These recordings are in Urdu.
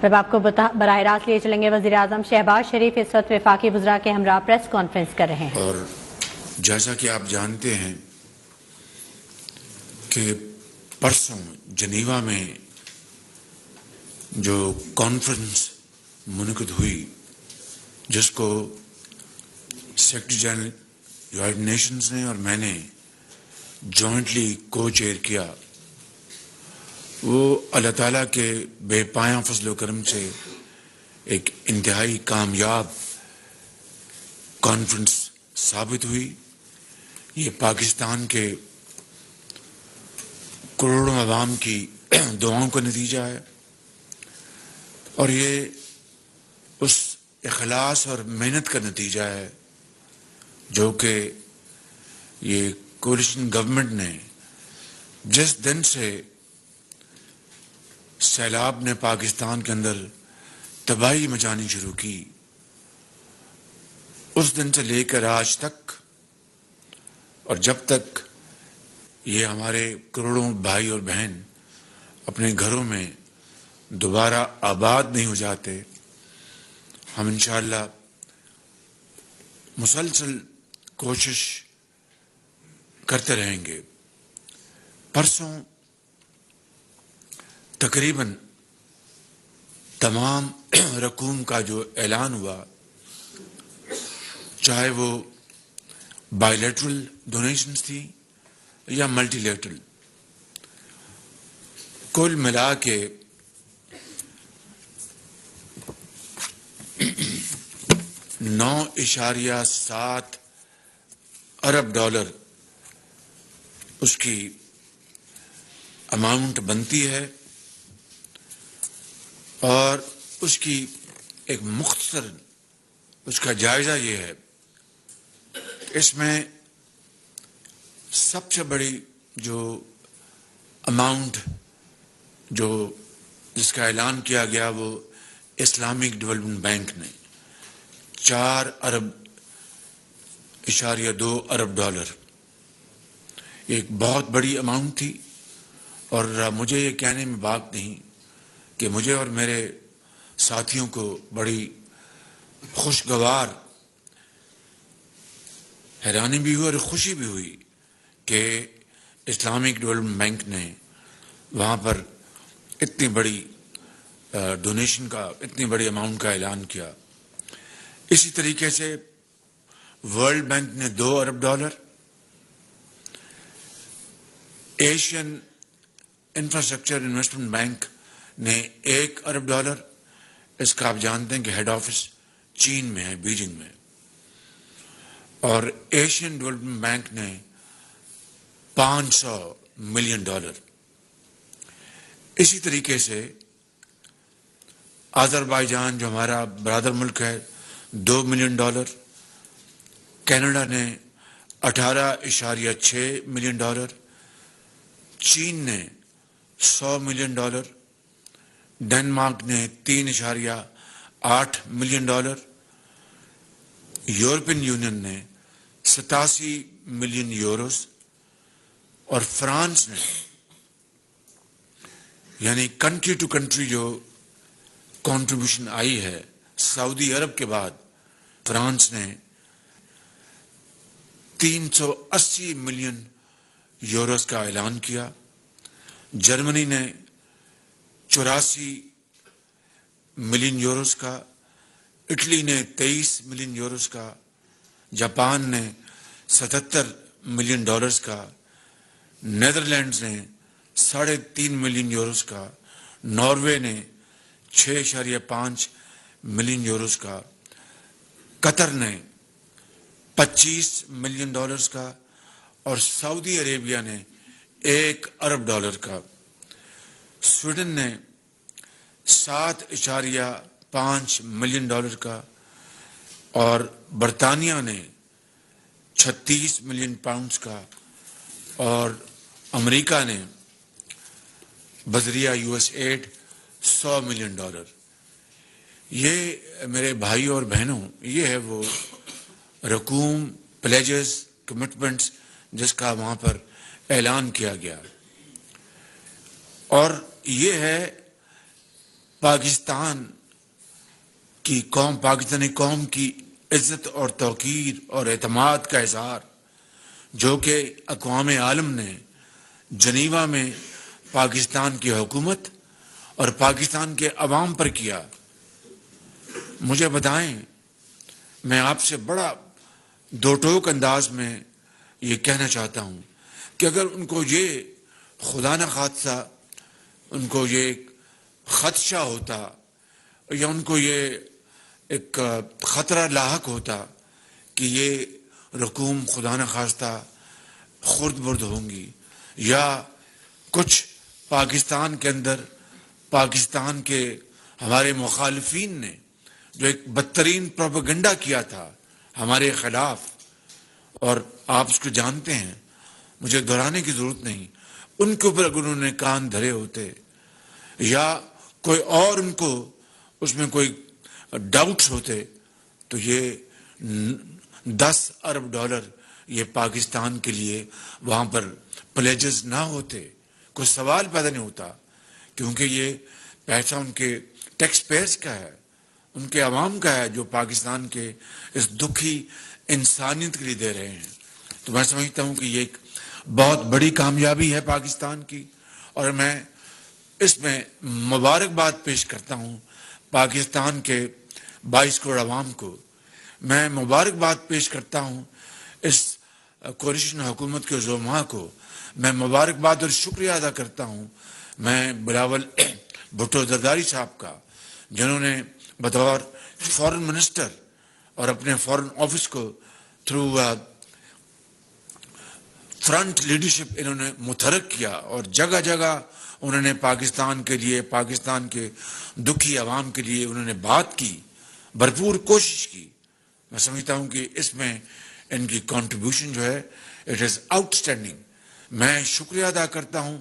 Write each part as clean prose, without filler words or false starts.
اب آپ کو براہ راست لیے چلیں گے۔ وزیر اعظم شہباز شریف اس وقت وفاقی وزراء کے ہمراہ پریس کانفرنس کر رہے ہیں۔ اور جیسا کہ آپ جانتے ہیں کہ پرسوں جنیوا میں جو کانفرنس منعقد ہوئی، جس کو سیکرٹری جنرل یونائیٹڈ نیشنز نے اور میں نے جوائنٹلی کو چیئر کیا، وہ اللہ تعالیٰ کے بے پایاں فضل و کرم سے ایک انتہائی کامیاب کانفرنس ثابت ہوئی۔ یہ پاکستان کے کروڑوں عوام کی دعاؤں کا نتیجہ ہے، اور یہ اس اخلاص اور محنت کا نتیجہ ہے جو کہ یہ کولیشن گورنمنٹ نے جس دن سے سیلاب نے پاکستان کے اندر تباہی مچانی شروع کی، اس دن سے لے کر آج تک، اور جب تک یہ ہمارے کروڑوں بھائی اور بہن اپنے گھروں میں دوبارہ آباد نہیں ہو جاتے، ہم انشاءاللہ مسلسل کوشش کرتے رہیں گے۔ پرسوں تقریباً تمام رقوم کا جو اعلان ہوا، چاہے وہ بائی لیٹرل ڈونیشنز تھی یا ملٹی لیٹرل، کل ملا کے 9.7 ارب ڈالر اس کی اماؤنٹ بنتی ہے، اور اس کی ایک مختصر اس کا جائزہ یہ ہے کہ اس میں سب سے بڑی جو اماؤنٹ جس کا اعلان کیا گیا، وہ اسلامک ڈیولپمنٹ بینک نے 4.2 ارب ڈالر، ایک بہت بڑی اماؤنٹ تھی۔ اور مجھے یہ کہنے میں بات نہیں کہ مجھے اور میرے ساتھیوں کو بڑی خوشگوار حیرانی بھی ہوئی اور خوشی بھی ہوئی کہ اسلامک ڈیولپمنٹ بینک نے وہاں پر اتنی بڑی ڈونیشن کا، اتنی بڑی اماؤنٹ کا اعلان کیا۔ اسی طریقے سے ورلڈ بینک نے 2 ارب dollar, Asian infrastructure investment bank نے 1 ارب ڈالر، اس کا آپ جانتے ہیں کہ ہیڈ آفس چین میں ہے، بیجنگ میں، اور ایشین ڈیولپمنٹ بینک نے 500 ملین ڈالر۔ اسی طریقے سے آذربائیجان جو ہمارا برادر ملک ہے، 2 ملین ڈالر، کینیڈا نے 18.6 ملین ڈالر، چین نے 100 ملین ڈالر، ڈنمارک نے 3.8 ملین ڈالر، یورپین یونین نے 87 ملین یوروز، اور فرانس نے، یعنی کنٹری ٹو کنٹری جو کنٹریبیوشن آئی ہے سعودی عرب کے بعد، فرانس نے 380 ملین یوروز کا اعلان کیا، جرمنی نے 84 ملین یوروز کا، اٹلی نے 23 ملین یوروز کا، جاپان نے 77 ملین ڈالرز کا، نیدرلینڈز نے 3.5 ملین یوروز کا، ناروے نے 6.5 ملین یوروز کا، قطر نے 25 ملین ڈالرز کا، اور سعودی عربیہ نے 1 ارب ڈالر کا، سویڈن نے 7.5 ملین ڈالر کا، اور برطانیہ نے 36 ملین پاؤنڈز کا، اور امریکہ نے بذریعہ US ایڈ 100 ملین ڈالر۔ یہ میرے بھائی اور بہنوں، یہ ہے وہ رقوم، پلیجز، کمٹمنٹس جس کا وہاں پر اعلان کیا گیا، اور یہ ہے پاکستان کی قوم، پاکستانی قوم کی عزت اور توقیر اور اعتماد کا اظہار جو کہ اقوام عالم نے جنیوا میں پاکستان کی حکومت اور پاکستان کے عوام پر کیا. مجھے بتائیں، میں آپ سے بڑا دو ٹوک انداز میں یہ کہنا چاہتا ہوں کہ اگر ان کو یہ خدا نہ خواستہ ان کو یہ خدشہ ہوتا یا ان کو یہ ایک خطرہ لاحق ہوتا کہ یہ رقوم خدا نہ خواستہ خرد برد ہوں گی، یا کچھ پاکستان کے اندر پاکستان کے ہمارے مخالفین نے جو ایک بدترین پروپیگنڈا کیا تھا ہمارے خلاف، اور آپ اس کو جانتے ہیں، مجھے دہرانے کی ضرورت نہیں، ان کے اوپر اگر انہوں نے کان دھرے ہوتے یا کوئی اور ان کو اس میں کوئی ڈاؤٹس ہوتے تو یہ $10 ارب یہ پاکستان کے لیے وہاں پر پلیجز نہ ہوتے، کوئی سوال پیدا نہیں ہوتا، کیونکہ یہ پیسہ ان کے ٹیکس پیئرز کا ہے، ان کے عوام کا ہے، جو پاکستان کے اس دکھی انسانیت کے لیے دے رہے ہیں. تو میں سمجھتا ہوں کہ یہ ایک بہت بڑی کامیابی ہے پاکستان کی، اور میں اس میں مبارکباد پیش کرتا ہوں پاکستان کے 22 کروڑ عوام کو. میں مبارکباد پیش کرتا ہوں اس کوalition حکومت کے زعماء کو. میں مبارکباد اور شکریہ ادا کرتا ہوں میں بلاول بھٹو زرداری صاحب کا، جنہوں نے بطور فورن منسٹر اور اپنے فورن آفس کو تھرو فرنٹ لیڈرشپ انہوں نے متحرک کیا، اور جگہ جگہ انہوں نے پاکستان کے لیے، پاکستان کے دکھی عوام کے لیے انہوں نے بات کی، بھرپور کوشش کی. میں سمجھتا ہوں کہ اس میں ان کی کنٹریبیوشن جو ہے اٹ از آؤٹ اسٹینڈنگ. میں شکریہ ادا کرتا ہوں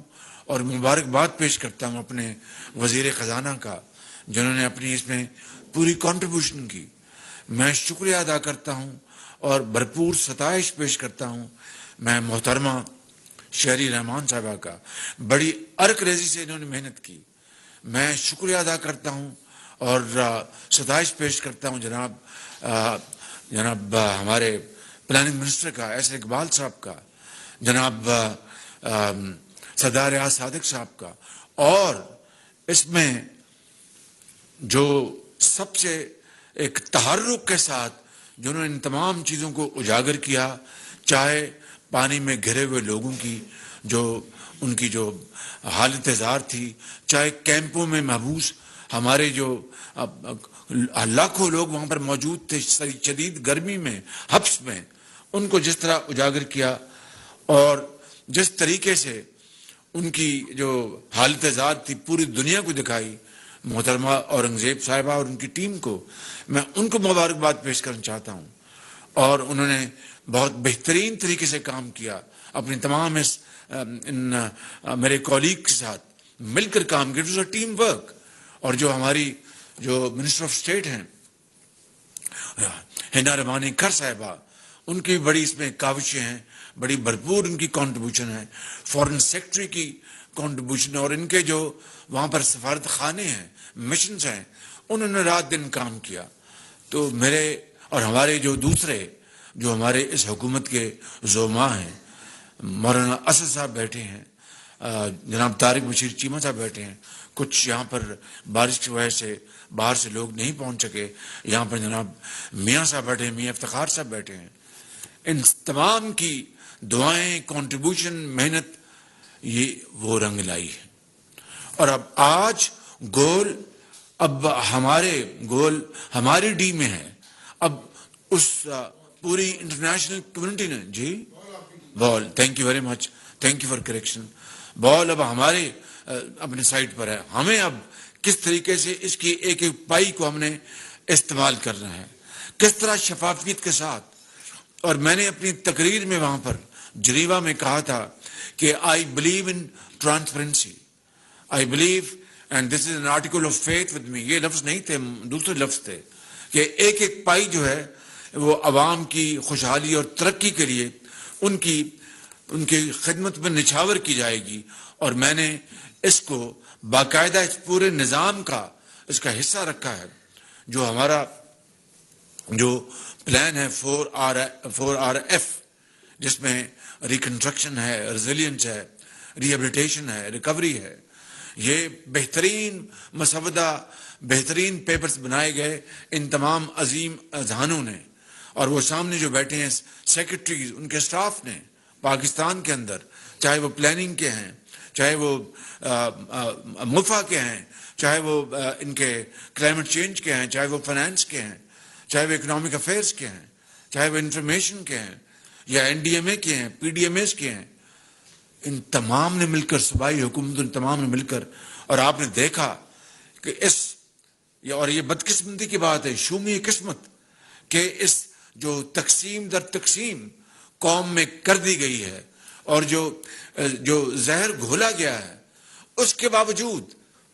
اور مبارکباد پیش کرتا ہوں اپنے وزیر خزانہ کا، جنہوں نے اپنی اس میں پوری کنٹریبیوشن کی. میں شکریہ ادا کرتا ہوں اور بھرپور ستائش پیش کرتا ہوں میں محترمہ شہری رحمان صاحبہ کا، بڑی عرق ریزی سے انہوں نے محنت کی. میں شکریہ ادا کرتا ہوں اور ستائش پیش کرتا ہوں جناب ہمارے پلاننگ منسٹر کا ایس اقبال صاحب کا، جناب سردار ریاض صادق صاحب کا، اور اس میں جو سب سے ایک تحرک کے ساتھ جنہوں نے ان تمام چیزوں کو اجاگر کیا، چاہے پانی میں گھرے ہوئے لوگوں کی جو ان کی جو حالت زار تھی، چاہے کیمپوں میں محبوس ہمارے جو لاکھوں لوگ وہاں پر موجود تھے شدید گرمی میں، حبس میں، ان کو جس طرح اجاگر کیا اور جس طریقے سے ان کی جو حالت زار تھی پوری دنیا کو دکھائی. محترمہ اورنگزیب صاحبہ اور ان کی ٹیم کو میں ان کو مبارکباد پیش کرنا چاہتا ہوں، اور انہوں نے بہت بہترین طریقے سے کام کیا، اپنی تمام میرے کولیگ کے ساتھ مل کر کام کیا. It was a team work. اور جو ہماری جو منسٹر آف اسٹیٹ ہیں ہنا رحمانی کھر صاحبہ، ان کی بڑی اس میں کاوشیں ہیں، بڑی بھرپور ان کی کنٹریبیوشن ہے، فورن سیکٹری کی کنٹریبیوشن، اور ان کے جو وہاں پر سفارت خانے ہیں، مشنز ہیں، انہوں نے رات دن کام کیا. تو میرے اور ہمارے جو دوسرے جو ہمارے اس حکومت کے زعماء ہیں، مولانا اسد صاحب بیٹھے ہیں، جناب طارق بشیر چیمہ صاحب بیٹھے ہیں، کچھ یہاں پر بارش کی وجہ سے باہر سے لوگ نہیں پہنچ سکے، یہاں پر جناب میاں صاحب بیٹھے ہیں، میاں افتخار صاحب بیٹھے ہیں. ان تمام کی دعائیں، کنٹریبیوشن، محنت، یہ وہ رنگ لائی ہے. اور اب آج گول ہماری ڈی میں ہے. اب اس پوری انٹرنیشنل کمیونٹی نے بال، thank you very much, thank you for correction. بال اب ہمارے اپنے سائٹ پر ہے. ہمیں اب کس طریقے سے اس کی ایک ایک پائی کو ہم نے استعمال کرنا ہے، کس طرح شفافیت کے ساتھ. اور میں نے اپنی تقریر میں وہاں پر جنیوا میں کہا تھا کہ I believe in transparency, I believe, and this is an article of faith with me. یہ لفظ نہیں تھے، دوسرے لفظ تھے کہ ایک ایک پائی جو ہے وہ عوام کی خوشحالی اور ترقی کے لیے ان کی خدمت میں نچھاور کی جائے گی. اور میں نے اس کو باقاعدہ اس پورے نظام کا اس کا حصہ رکھا ہے. جو ہمارا جو پلان ہے 4RF جس میں ریکنسٹرکشن ہے, ریزیلینس ہے, ریہیبلیٹیشن ہے, ریکوری ہے, یہ بہترین مسودہ, بہترین پیپرز بنائے گئے ان تمام عظیم اذہانوں نے, اور وہ سامنے جو بیٹھے ہیں سیکرٹریز, ان کے سٹاف نے پاکستان کے اندر, چاہے وہ پلاننگ کے ہیں, چاہے وہ مفا کے ہیں, چاہے وہ ان کے کلائمیٹ چینج کے ہیں, چاہے وہ فائنانس کے ہیں, چاہے وہ اکنامک افیئرس کے ہیں, چاہے وہ انفارمیشن کے ہیں, یا NDMA کے ہیں, PDMS کے ہیں, ان تمام نے مل کر, صوبائی حکومت ان تمام نے مل کر, اور آپ نے دیکھا کہ اور یہ بدقسمتی کی بات ہے, شومی قسمت, کہ اس جو تقسیم در تقسیم قوم میں کر دی گئی ہے اور جو زہر گھولا گیا ہے, اس کے باوجود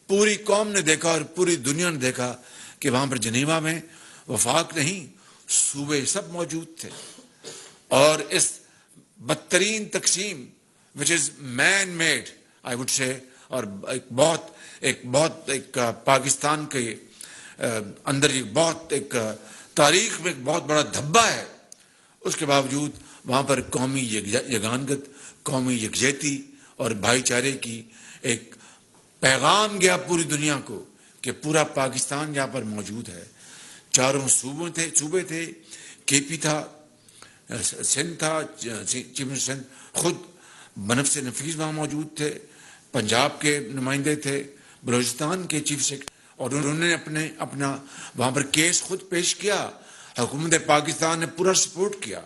پوری قوم نے دیکھا اور پوری دنیا نے دیکھا کہ وہاں پر جنیوا میں وفاق نہیں, صوبے سب موجود تھے. اور اس بدترین تقسیم which is man made I would say, اور ایک پاکستان کے اندر ایک تاریخ میں ایک بہت بڑا دھبا ہے, اس کے باوجود وہاں پر قومی یگانگت, قومی یکجہتی اور بھائی چارے کی ایک پیغام گیا پوری دنیا کو کہ پورا پاکستان یہاں پر موجود ہے. چاروں صوبے تھے, KP تھا, سندھ تھا, چیف منسٹر سندھ خود بنفس نفیس وہاں موجود تھے, پنجاب کے نمائندے تھے, بلوچستان کے چیف سیکرٹری, اور انہوں نے اپنا وہاں پر کیس خود پیش کیا, حکومت پاکستان نے پورا سپورٹ کیا.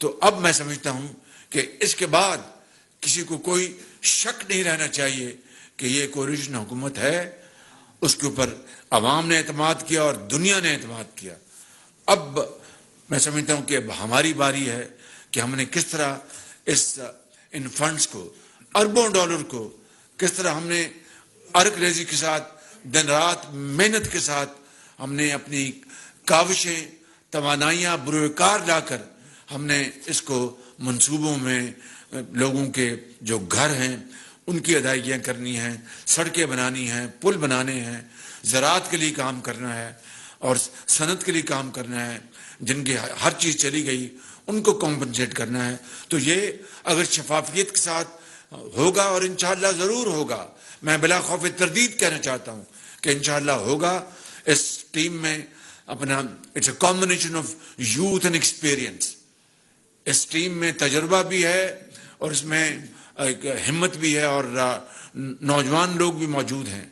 تو اب میں سمجھتا ہوں کہ اس کے بعد کسی کو کوئی شک نہیں رہنا چاہیے کہ یہ کولیشن حکومت ہے, اس کے اوپر عوام نے اعتماد کیا اور دنیا نے اعتماد کیا. اب میں سمجھتا ہوں کہ اب ہماری باری ہے کہ ہم نے کس طرح ان فنڈز کو, اربوں ڈالر کو, کس طرح ہم نے ارک ریزی کے ساتھ, دن رات محنت کے ساتھ ہم نے اپنی کاوشیں, توانائیاں بروئے کار لا کر ہم نے اس کو منصوبوں میں لوگوں کے جو گھر ہیں ان کی ادائیگیاں کرنی ہیں, سڑکیں بنانی ہیں, پل بنانے ہیں, زراعت کے لیے کام کرنا ہے اور صنعت کے لیے کام کرنا ہے, جن کی ہر چیز چلی گئی ان کو کمپنسیٹ کرنا ہے. تو یہ اگر شفافیت کے ساتھ ہوگا, اور انشاءاللہ ضرور ہوگا, میں بلا خوف تردید کہنا چاہتا ہوں کہ انشاءاللہ ہوگا. اس ٹیم میں اپنا it's a combination of youth and experience, اس ٹیم میں تجربہ بھی ہے اور اس میں ایک ہمت بھی ہے, اور نوجوان لوگ بھی موجود ہیں,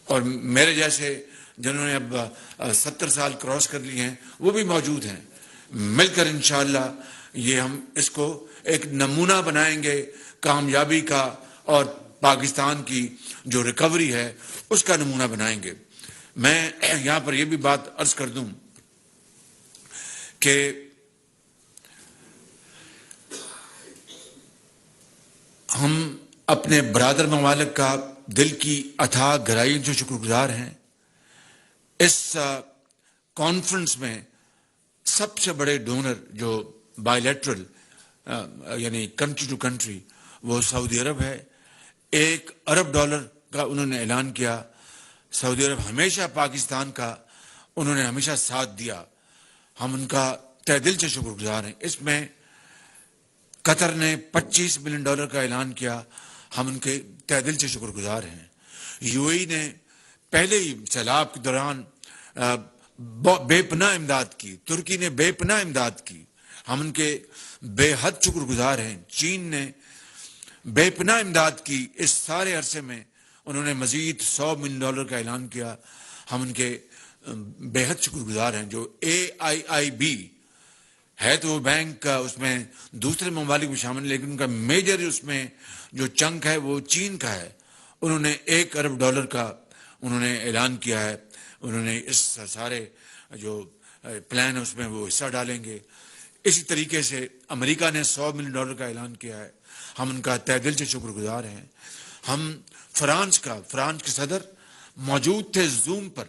اور میرے جیسے جنہوں نے اب 70 سال کراس کر لیے ہیں وہ بھی موجود ہیں. مل کر انشاءاللہ یہ ہم اس کو ایک نمونہ بنائیں گے کامیابی کا, اور پاکستان کی جو ریکوری ہے اس کا نمونہ بنائیں گے. میں یہاں پر یہ بھی بات عرض کر دوں کہ ہم اپنے برادر ممالک کا دل کی اتھاہ گہرائیوں سے شکر گزار ہیں. اس کانفرنس میں سب سے بڑے ڈونر جو بائی لیٹرل یعنی کنٹری ٹو کنٹری وہ سعودی عرب ہے. $1 ارب کا انہوں نے اعلان کیا. سعودی عرب ہمیشہ پاکستان کا انہوں نے ہمیشہ ساتھ دیا, ہم ان کا تہ دل سے شکر گزار ہیں. اس میں قطر نے $25 ملین کا اعلان کیا, ہم ان کے تہ دل سے شکر گزار ہیں. UAE نے پہلے ہی سیلاب کے دوران بے پناہ امداد کی, ترکی نے بے پناہ امداد کی, ہم ان کے بے حد شکر گزار ہیں. چین نے بے پناہ امداد کی, اس سارے عرصے میں انہوں نے مزید $100 ملین کا اعلان کیا, ہم ان کے بے حد شکر گزار ہیں. جو AIIB ہے تو وہ بینک کا اس میں دوسرے ممالک بھی شامل, لیکن ان کا میجر اس میں جو چنک ہے وہ چین کا ہے. انہوں نے $1 ارب کا انہوں نے اعلان کیا ہے. انہوں نے اس سارے جو پلان ہے اس میں وہ حصہ ڈالیں گے. اسی طریقے سے امریکہ نے $100 ملین کا اعلان کیا ہے, ہم ان کا تہ دل سے شکر گزار ہیں. ہم فرانس کے صدر موجود تھے زوم پر,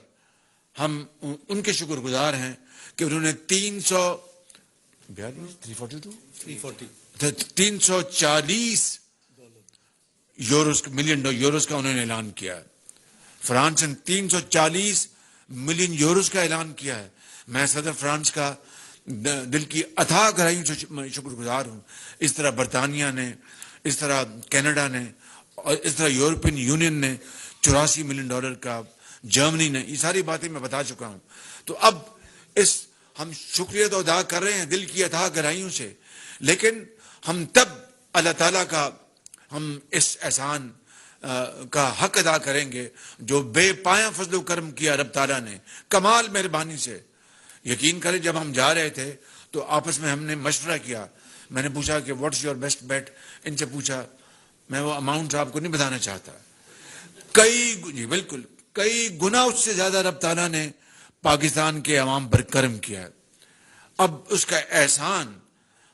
ہم ان کے شکر گزار ہیں کہ انہوں نے 340 ملین یوروز کا انہوں نے اعلان کیا. فرانس نے 340 ملین یوروز کا اعلان کیا ہے. میں صدر فرانس کا دل کی اتھاہ گہرائیوں سے شکر گزار ہوں. اس طرح برطانیہ نے، اس طرح کینیڈا نے، اور اس طرح یورپین یونین نے $84 ملین کا، جرمنی نے، یہ ساری باتیں میں بتا چکا ہوں. تو اب ہم شکریہ تو ادا کر رہے ہیں دل کی اتھاہ گہرائیوں سے، لیکن ہم تب اللہ تعالیٰ کا ہم اس احسان کا حق ادا کریں گے جو بے پایاں فضل و کرم کیا رب تعالیٰ نے کمال مہربانی سے. یقین کریں جب ہم جا رہے تھے تو آپس میں ہم نے مشورہ کیا. میں نے پوچھا کہ واٹس یور بیسٹ بیٹ، ان سے پوچھا. میں وہ اماؤنٹ آپ کو نہیں بتانا چاہتا. بالکل کئی گنا اس سے زیادہ رب تعالیٰ نے پاکستان کے عوام پر کرم کیا. اب اس کا احسان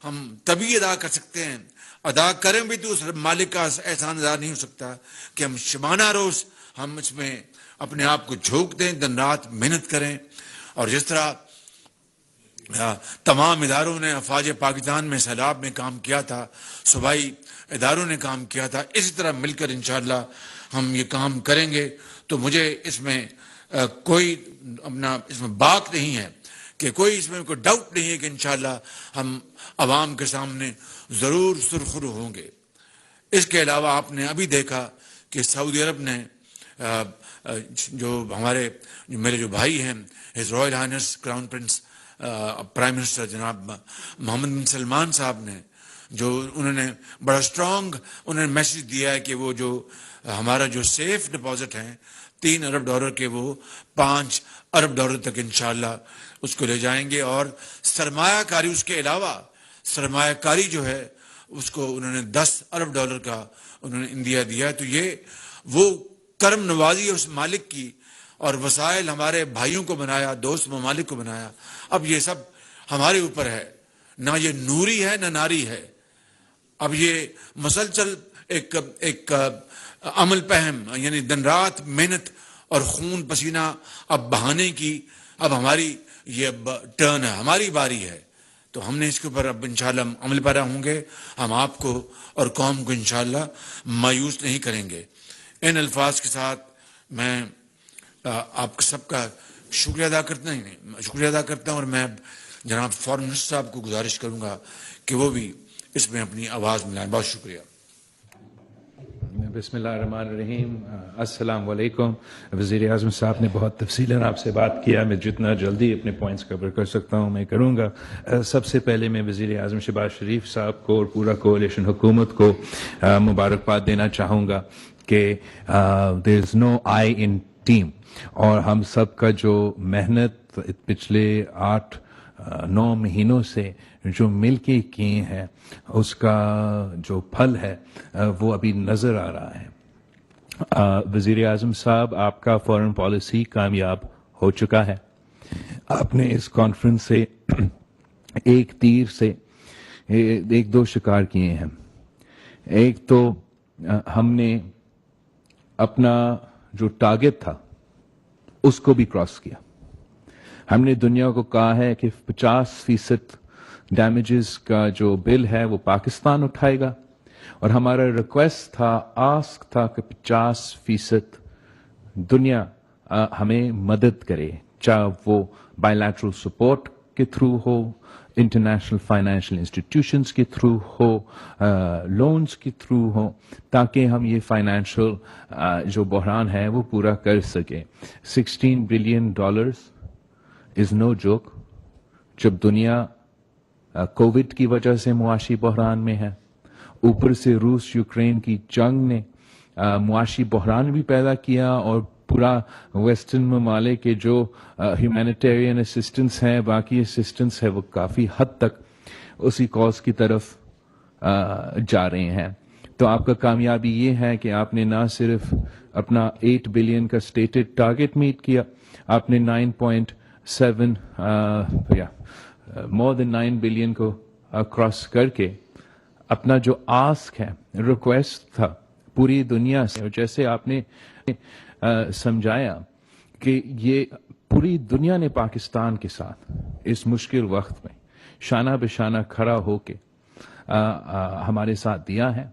ہم تبھی ادا کر سکتے ہیں، ادا کریں بھی تو اس مالک کا احسان ادا نہیں ہو سکتا کہ ہم شبانہ روز ہم اس میں اپنے آپ کو جھونک دیں، دن رات محنت کریں. اور جس طرح تمام اداروں نے افواج پاکستان میں سیلاب میں کام کیا تھا، صوبائی اداروں نے کام کیا تھا، اسی طرح مل کر انشاءاللہ ہم یہ کام کریں گے. تو مجھے اس میں کوئی اس میں باک نہیں ہے کہ کوئی اس میں کوئی ڈاؤٹ نہیں ہے کہ انشاءاللہ ہم عوام کے سامنے ضرور سرخرو ہوں گے. اس کے علاوہ آپ نے ابھی دیکھا کہ سعودی عرب نے جو میرے جو بھائی ہیں، his Royal Hines crown prince prime minister جناب محمد بن سلمان صاحب نے، جو انہوں نے بڑا اسٹرانگ انہوں نے میسج دیا ہے کہ وہ جو ہمارا جو سیف ڈپازٹ ہیں $3 ارب کے، وہ $5 ارب تک انشاءاللہ اس کو لے جائیں گے. اور سرمایہ کاری، اس کے علاوہ سرمایہ کاری جو ہے اس کو انہوں نے $10 ارب کا انہوں نے انڈیا دیا. تو یہ وہ کرم نوازی ہے اس مالک کی، اور وسائل ہمارے بھائیوں کو بنایا، دوست ممالک کو بنایا. اب یہ سب ہمارے اوپر ہے، نہ یہ نوری ہے نہ ناری ہے. اب یہ مسلسل ایک عمل پہم، یعنی دن رات محنت اور خون پسینہ اب بہانے کی اب ہماری یہ ٹرن ہے، ہماری باری ہے. تو ہم نے اس کے اوپر اب انشاءاللہ عمل پیرا ہوں گے. ہم آپ کو اور قوم کو انشاءاللہ مایوس نہیں کریں گے. ان الفاظ کے ساتھ میں آپ سب کا شکریہ ادا کرتا ہوں اور میں جناب فارن منسٹر صاحب کو گزارش کروں گا کہ وہ بھی اس میں اپنی آواز ملائیں. بہت شکریہ. بسم اللہ الرحمن الرحیم. السلام علیکم. وزیر اعظم صاحب نے بہت تفصیلاً آپ سے بات کیا. میں جتنا جلدی اپنے پوائنٹس کور کر سکتا ہوں میں کروں گا. سب سے پہلے میں وزیر اعظم شہباز شریف صاحب کو اور پورا کولیشن حکومت کو مبارکباد دینا چاہوں گا کہ دیر از نو آئی ان ٹیم، اور ہم سب کا جو محنت پچھلے 8-9 مہینوں سے جو مل کے کیے ہیں اس کا جو پھل ہے وہ ابھی نظر آ رہا ہے. وزیر اعظم صاحب، آپ کا فارن پالیسی کامیاب ہو چکا ہے. آپ نے اس کانفرنس سے ایک تیر سے ایک دو شکار کیے ہیں. ایک تو ہم نے اپنا جو ٹارگٹ تھا اس کو بھی کراس کیا. ہم نے دنیا کو کہا ہے کہ 50% ڈیمیجز کا جو بل ہے وہ پاکستان اٹھائے گا، اور ہمارا ریکویسٹ تھا، آسک تھا کہ 50% دنیا ہمیں مدد کرے، چاہے وہ بائی لیٹرل سپورٹ کے تھرو ہو، انٹرنیشنل فائنینشیل انسٹیٹیوشنز کے تھرو ہو، لونز کے تھرو ہو، تاکہ ہم یہ فائنینشیل جو بحران ہے وہ پورا کر سکیں. $16 بلین از نو جوک. جب دنیا کووڈ کی وجہ سے معاشی بحران میں ہے، اوپر سے روس یوکرین کی جنگ نے معاشی بحران بھی پیدا کیا، اور پورا ویسٹرن ممالک کے جو ہیومینیٹیرین اسسٹنس ہیں، باقی اسسٹنس ہے، وہ کافی حد تک اسی کاز کی طرف جا رہے ہیں. تو آپ کا کامیابی یہ ہے کہ آپ نے نہ صرف اپنا 8 بلین کا اسٹیٹڈ ٹارگٹ میٹ کیا، آپ نے 9.7 مور دین 9 بلین کو کراس کر کے اپنا جو آسک ہے، ریکویسٹ تھا پوری دنیا سے، اور جیسے آپ نے سمجھایا کہ یہ پوری دنیا نے پاکستان کے ساتھ اس مشکل وقت میں شانہ بشانہ کھڑا ہو کے ہمارے ساتھ دیا ہے.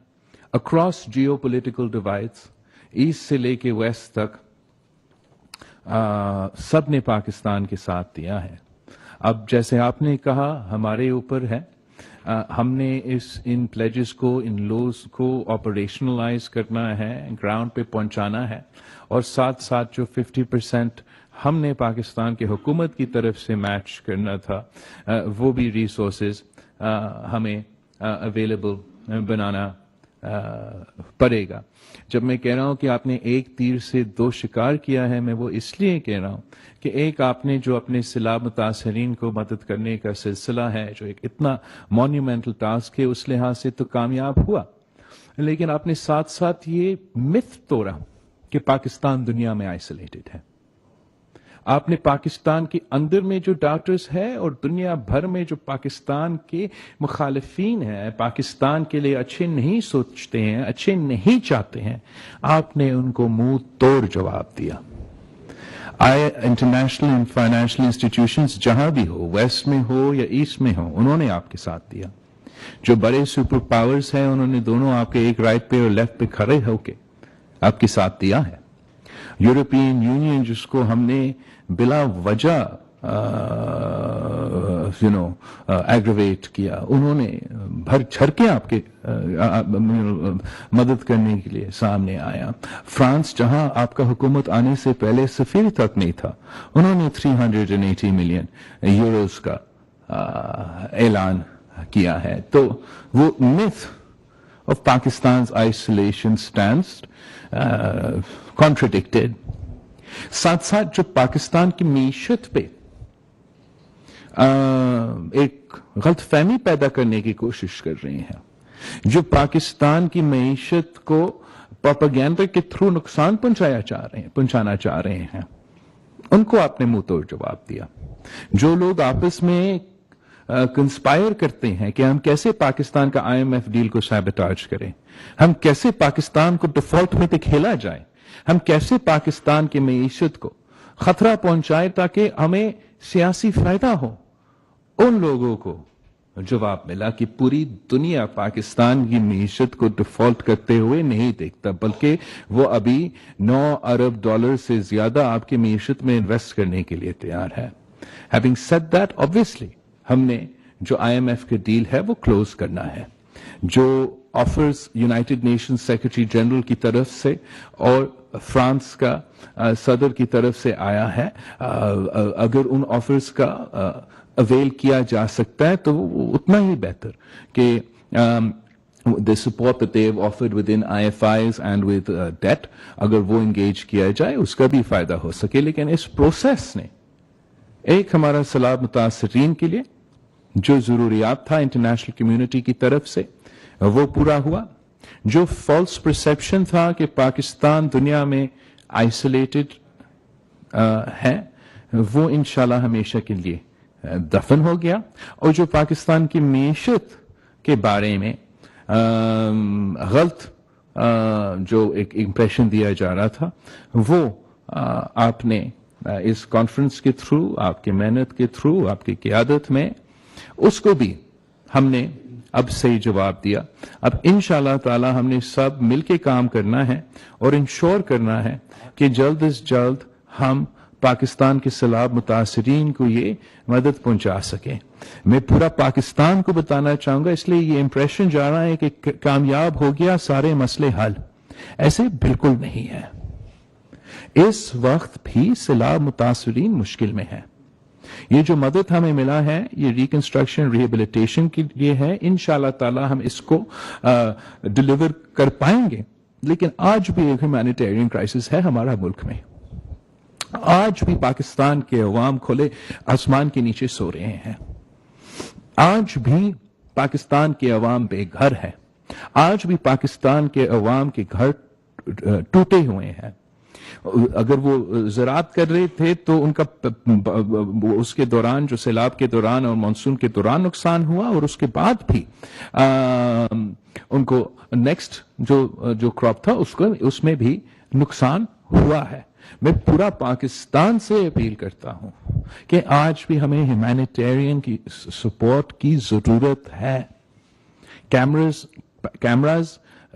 Across geopolitical divides, east سے لے کے ویسٹ تک سب نے پاکستان کے ساتھ دیا ہے. اب جیسے آپ نے کہا ہمارے اوپر ہے, ہم نے ان پلیجز کو, ان لوز کو آپریشنلائز کرنا ہے, گراؤنڈ پہ پہنچانا ہے, اور ساتھ ساتھ جو 50% ہم نے پاکستان کی حکومت کی طرف سے میچ کرنا تھا وہ بھی ریسورسز ہمیں اویلیبل بنانا پڑے گا. جب میں کہہ رہا ہوں کہ آپ نے ایک تیر سے دو شکار کیا ہے, میں وہ اس لیے کہہ رہا ہوں کہ ایک آپ نے جو اپنے سیلاب متاثرین کو مدد کرنے کا سلسلہ ہے, جو ایک اتنا مونیومنٹل ٹاسک ہے, اس لحاظ سے تو کامیاب ہوا, لیکن آپ نے ساتھ ساتھ یہ متھ توڑا کہ پاکستان دنیا میں آئسولیٹڈ ہے. آپ نے پاکستان کے اندر میں جو ڈاکٹرز ہیں اور دنیا بھر میں جو پاکستان کے مخالفین ہیں, پاکستان کے لیے اچھے نہیں سوچتے ہیں, اچھے نہیں چاہتے ہیں, آپ نے ان کو منہ توڑ جواب دیا. انٹرنیشنل فائنینشیل انسٹیٹیوشنز جہاں بھی ہو, ویسٹ میں ہو یا ایسٹ میں ہو, انہوں نے آپ کے ساتھ دیا. جو بڑے سپر پاورز ہیں انہوں نے دونوں آپ کے ایک رائٹ پہ اور لیفٹ پہ کھڑے ہو کے آپ کے ساتھ دیا ہے. یورپین یونین جس کو ہم نے بلا وجہ ایگریویٹ کیا, انہوں نے بھر چڑھ کے آپ کے مدد کرنے کے لیے سامنے آیا. فرانس جہاں آپ کا حکومت آنے سے پہلے سفیر تک نہیں تھا, انہوں نے 380 ملین یوروز کا اعلان کیا ہے. تو وہ myth of Pakistan's isolation stance contradicted. ساتھ ساتھ جو پاکستان کی معیشت پہ ایک غلط فہمی پیدا کرنے کی کوشش کر رہے ہیں, جو پاکستان کی معیشت کو پروپیگنڈا کے تھرو نقصان پہنچانا چاہ رہے ہیں, ان کو آپ نے منہ توڑ جواب دیا. جو لوگ آپس میں کنسپائر کرتے ہیں کہ ہم کیسے پاکستان کا IMF ڈیل کو سیبوٹاج کریں, ہم کیسے پاکستان کو ڈیفالٹ میں دکھیلا جائے, ہم کیسے پاکستان کی معیشت کو خطرہ پہنچائے تاکہ ہمیں سیاسی فائدہ ہو, ان لوگوں کو جواب ملا کہ پوری دنیا پاکستان کی معیشت کو ڈیفالٹ کرتے ہوئے نہیں دیکھتا, بلکہ وہ ابھی $9 ارب سے زیادہ آپ کی معیشت میں انویسٹ کرنے کے لیے تیار ہے. Having said that, obviously ہم نے جو IMF کا ڈیل ہے وہ کلوز کرنا ہے. جو offers United nation secretary general کی طرف سے اور فرانس کا صدر کی طرف سے آیا ہے, اگر ان آفرز کا اویل کیا جا سکتا ہے تو اتنا ہی بہتر کہ the support that they have offered within IFIs and with debt, اگر وہ انگیج کیا جائے اس کا بھی فائدہ ہو سکے. لیکن اس پروسیس نے ایک ہمارا سیلاب متاثرین کے لیے جو ضروریات تھا انٹرنیشنل کمیونٹی کی طرف سے وہ پورا ہوا. جو فالس پرسیپشن تھا کہ پاکستان دنیا میں آئسولیٹڈ ہے وہ انشاءاللہ ہمیشہ کے لیے دفن ہو گیا. اور جو پاکستان کی معیشت کے بارے میں غلط جو ایک امپریشن دیا جا رہا تھا وہ آپ نے اس کانفرنس کے تھرو, آپ کی محنت کے تھرو, آپ کی قیادت میں اس کو بھی ہم نے اب صحیح جواب دیا. اب انشاءاللہ تعالی ہم نے سب مل کے کام کرنا ہے اور انشور کرنا ہے کہ جلد از جلد ہم پاکستان کے سیلاب متاثرین کو یہ مدد پہنچا سکیں. میں پورا پاکستان کو بتانا چاہوں گا, اس لیے یہ امپریشن جا رہا ہے کہ کامیاب ہو گیا سارے مسئلے حل, ایسے بالکل نہیں ہے. اس وقت بھی سیلاب متاثرین مشکل میں ہیں. یہ جو مدد ہمیں ملا ہے یہ ریکنسٹرکشن ریہیبلیٹیشن کے لیے ہے. انشاءاللہ تعالی ہم اس کو ڈیلیور کر پائیں گے. لیکن آج بھی ایک ہیومینیٹیرین کرائسس ہے ہمارا ملک میں. آج بھی پاکستان کے عوام کھلے آسمان کے نیچے سو رہے ہیں. آج بھی پاکستان کے عوام بے گھر ہے. آج بھی پاکستان کے عوام کے گھر ٹوٹے ہوئے ہیں. اگر وہ زراعت کر رہے تھے تو ان کا اس کے دوران جو سیلاب کے دوران اور مانسون کے دوران نقصان ہوا, اور اس کے بعد بھی ان کو نیکسٹ جو کراپ تھا اس میں بھی نقصان ہوا ہے. میں پورا پاکستان سے اپیل کرتا ہوں کہ آج بھی ہمیں ہیومینیٹیرین کی سپورٹ کی ضرورت ہے. Cameras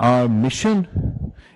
our mission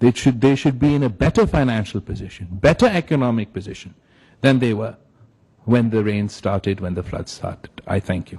They should be in a better financial position, better economic position than they were when the rain started, when the flood started. I thank you.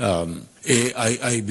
AIIB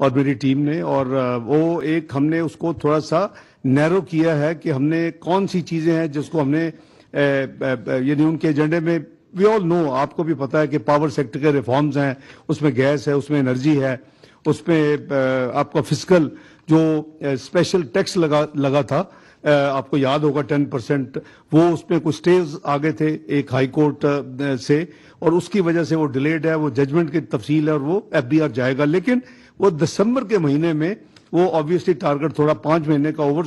اور میری ٹیم نے, اور وہ ایک ہم نے اس کو تھوڑا سا نیرو کیا ہے کہ ہم نے کون سی چیزیں ہیں جس کو ہم نے یعنی ان کے ایجنڈے میں, وی آل نو, آپ کو بھی پتا ہے کہ پاور سیکٹر کے ریفارمز ہیں, اس میں گیس ہے, اس میں انرجی ہے, اس میں آپ کا فسکل جو اسپیشل ٹیکس لگا تھا, آپ کو یاد ہوگا 10%, وہ اس میں کچھ سٹیز آگے تھے ایک ہائی کورٹ سے, اور اس کی وجہ سے وہ ڈیلیڈ ہے, وہ ججمنٹ کی تفصیل ہے اور وہ FBR جائے گا. لیکن وہ دسمبر کے مہینے میں وہ آبویسلی ٹارگٹ تھوڑا 5 مہینے کا اوور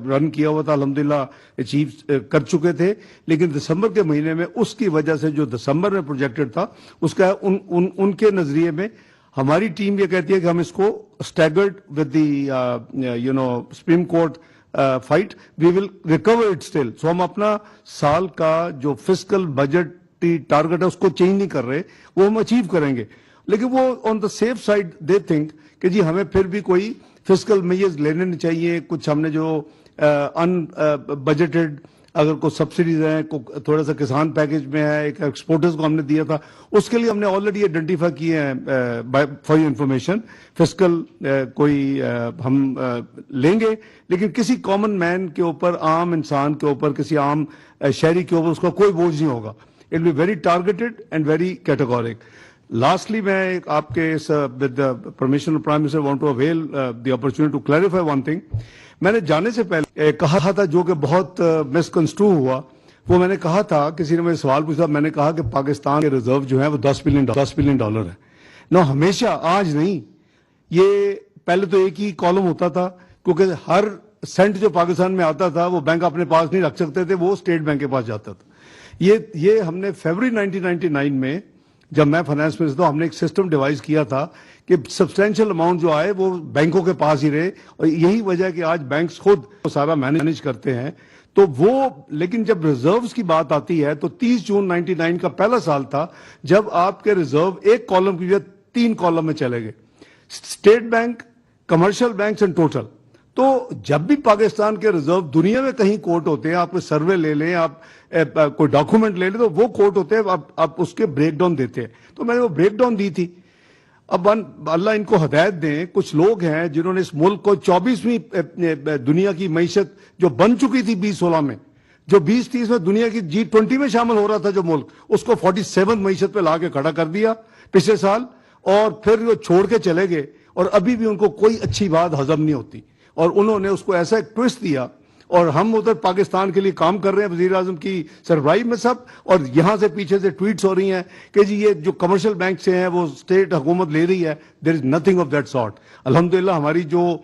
رن کیا ہوا تھا, الحمدللہ اچیو کر چکے تھے, لیکن دسمبر کے مہینے میں اس کی وجہ سے جو دسمبر میں پروجیکٹڈ تھا اس کا ان کے نظریے میں ہماری ٹیم یہ کہتی ہے کہ ہم اس کو staggered with the supreme court fight, we will recover it still. So ہم اپنا سال کا جو فسکل بجٹ ٹارگٹ ہے اس کو چینج نہیں کر رہے, وہ ہم اچیو کریں گے. لیکن وہ آن دا سیف سائڈ دے تھنک کہ جی ہمیں پھر بھی کوئی فسکل میجرز لینے نہیں چاہیے. کچھ ہم نے جو ان بجٹڈ اگر کوئی سبسڈیز ہیں, تھوڑا سا کسان پیکج میں ہے, ایک ایکسپورٹرز کو ہم نے دیا تھا, اس کے لیے ہم نے آلریڈی آئیڈینٹیفائی کیے ہیں فار یور انفارمیشن. فسکل کوئی ہم لیں گے, لیکن کسی کامن مین کے اوپر, عام انسان کے اوپر, کسی عام شہری کے اوپر اس کا کوئی بوجھ نہیں ہوگا. It will be very targeted and very categoric. Lastly, میں آپ کے with the permission of Prime Minister want to avail the opportunity to clarify one thing. میں نے جانے سے پہلے کہا تھا جو کہ بہت مسکنسٹرو ہوا, وہ میں نے کہا تھا, کسی نے مجھے سوال پوچھا, میں نے کہا کہ پاکستان کے ریزرو جو ہیں وہ $10 بلین ہے. نو ہمیشہ, آج نہیں, یہ پہلے تو ایک ہی کالم ہوتا تھا, کیونکہ ہر سینٹ جو پاکستان میں آتا تھا وہ بینک اپنے پاس نہیں رکھ سکتے تھے, وہ اسٹیٹ بینک کے پاس جاتا تھا. یہ ہم نے فیبرری 1999 میں جب میں فائنانس منسٹر تھا, ہم نے ایک سسٹم ڈیوائز کیا تھا کہ سبسٹینشیل اماؤنٹ جو آئے وہ بینکوں کے پاس ہی رہے, اور یہی وجہ ہے کہ آج بینکس خود سارا مینج کرتے ہیں. تو وہ, لیکن جب ریزروز کی بات آتی ہے تو 30 جون 1999 کا پہلا سال تھا جب آپ کے ریزرو ایک کالم کی وجہ 3 کالم میں چلے گئے, state bank, commercial banks and total. تو جب بھی پاکستان کے ریزرو دنیا میں کہیں کوٹ ہوتے ہیں, آپ کوئی سروے لے لیں, آپ کوئی ڈاکومنٹ لے لیں, تو وہ کوٹ ہوتے ہیں, آپ اس کے بریک ڈاؤن دیتے ہیں. تو میں نے وہ بریک ڈاؤن دی تھی. اب اللہ ان کو ہدایت دیں, کچھ لوگ ہیں جنہوں نے اس ملک کو 24ویں دنیا کی معیشت جو بن چکی تھی 2016 میں, جو 2030 میں دنیا کی G20 میں شامل ہو رہا تھا جو ملک, اس کو 47 معیشت پہ لا کے کھڑا کر دیا پچھلے سال, اور پھر وہ چھوڑ کے چلے گئے, اور ابھی بھی ان کو کوئی اچھی بات ہضم نہیں ہوتی, اور انہوں نے اس کو ایسا ایک ٹوسٹ دیا. اور ہم ادھر پاکستان کے لیے کام کر رہے ہیں وزیر اعظم کی سربراہی میں سب, اور یہاں سے پیچھے سے ٹویٹس ہو رہی ہیں کہ جی یہ جو کمرشل بینک سے ہیں وہ اسٹیٹ حکومت لے رہی ہے. There is nothing of that sort. الحمدللہ ہماری جو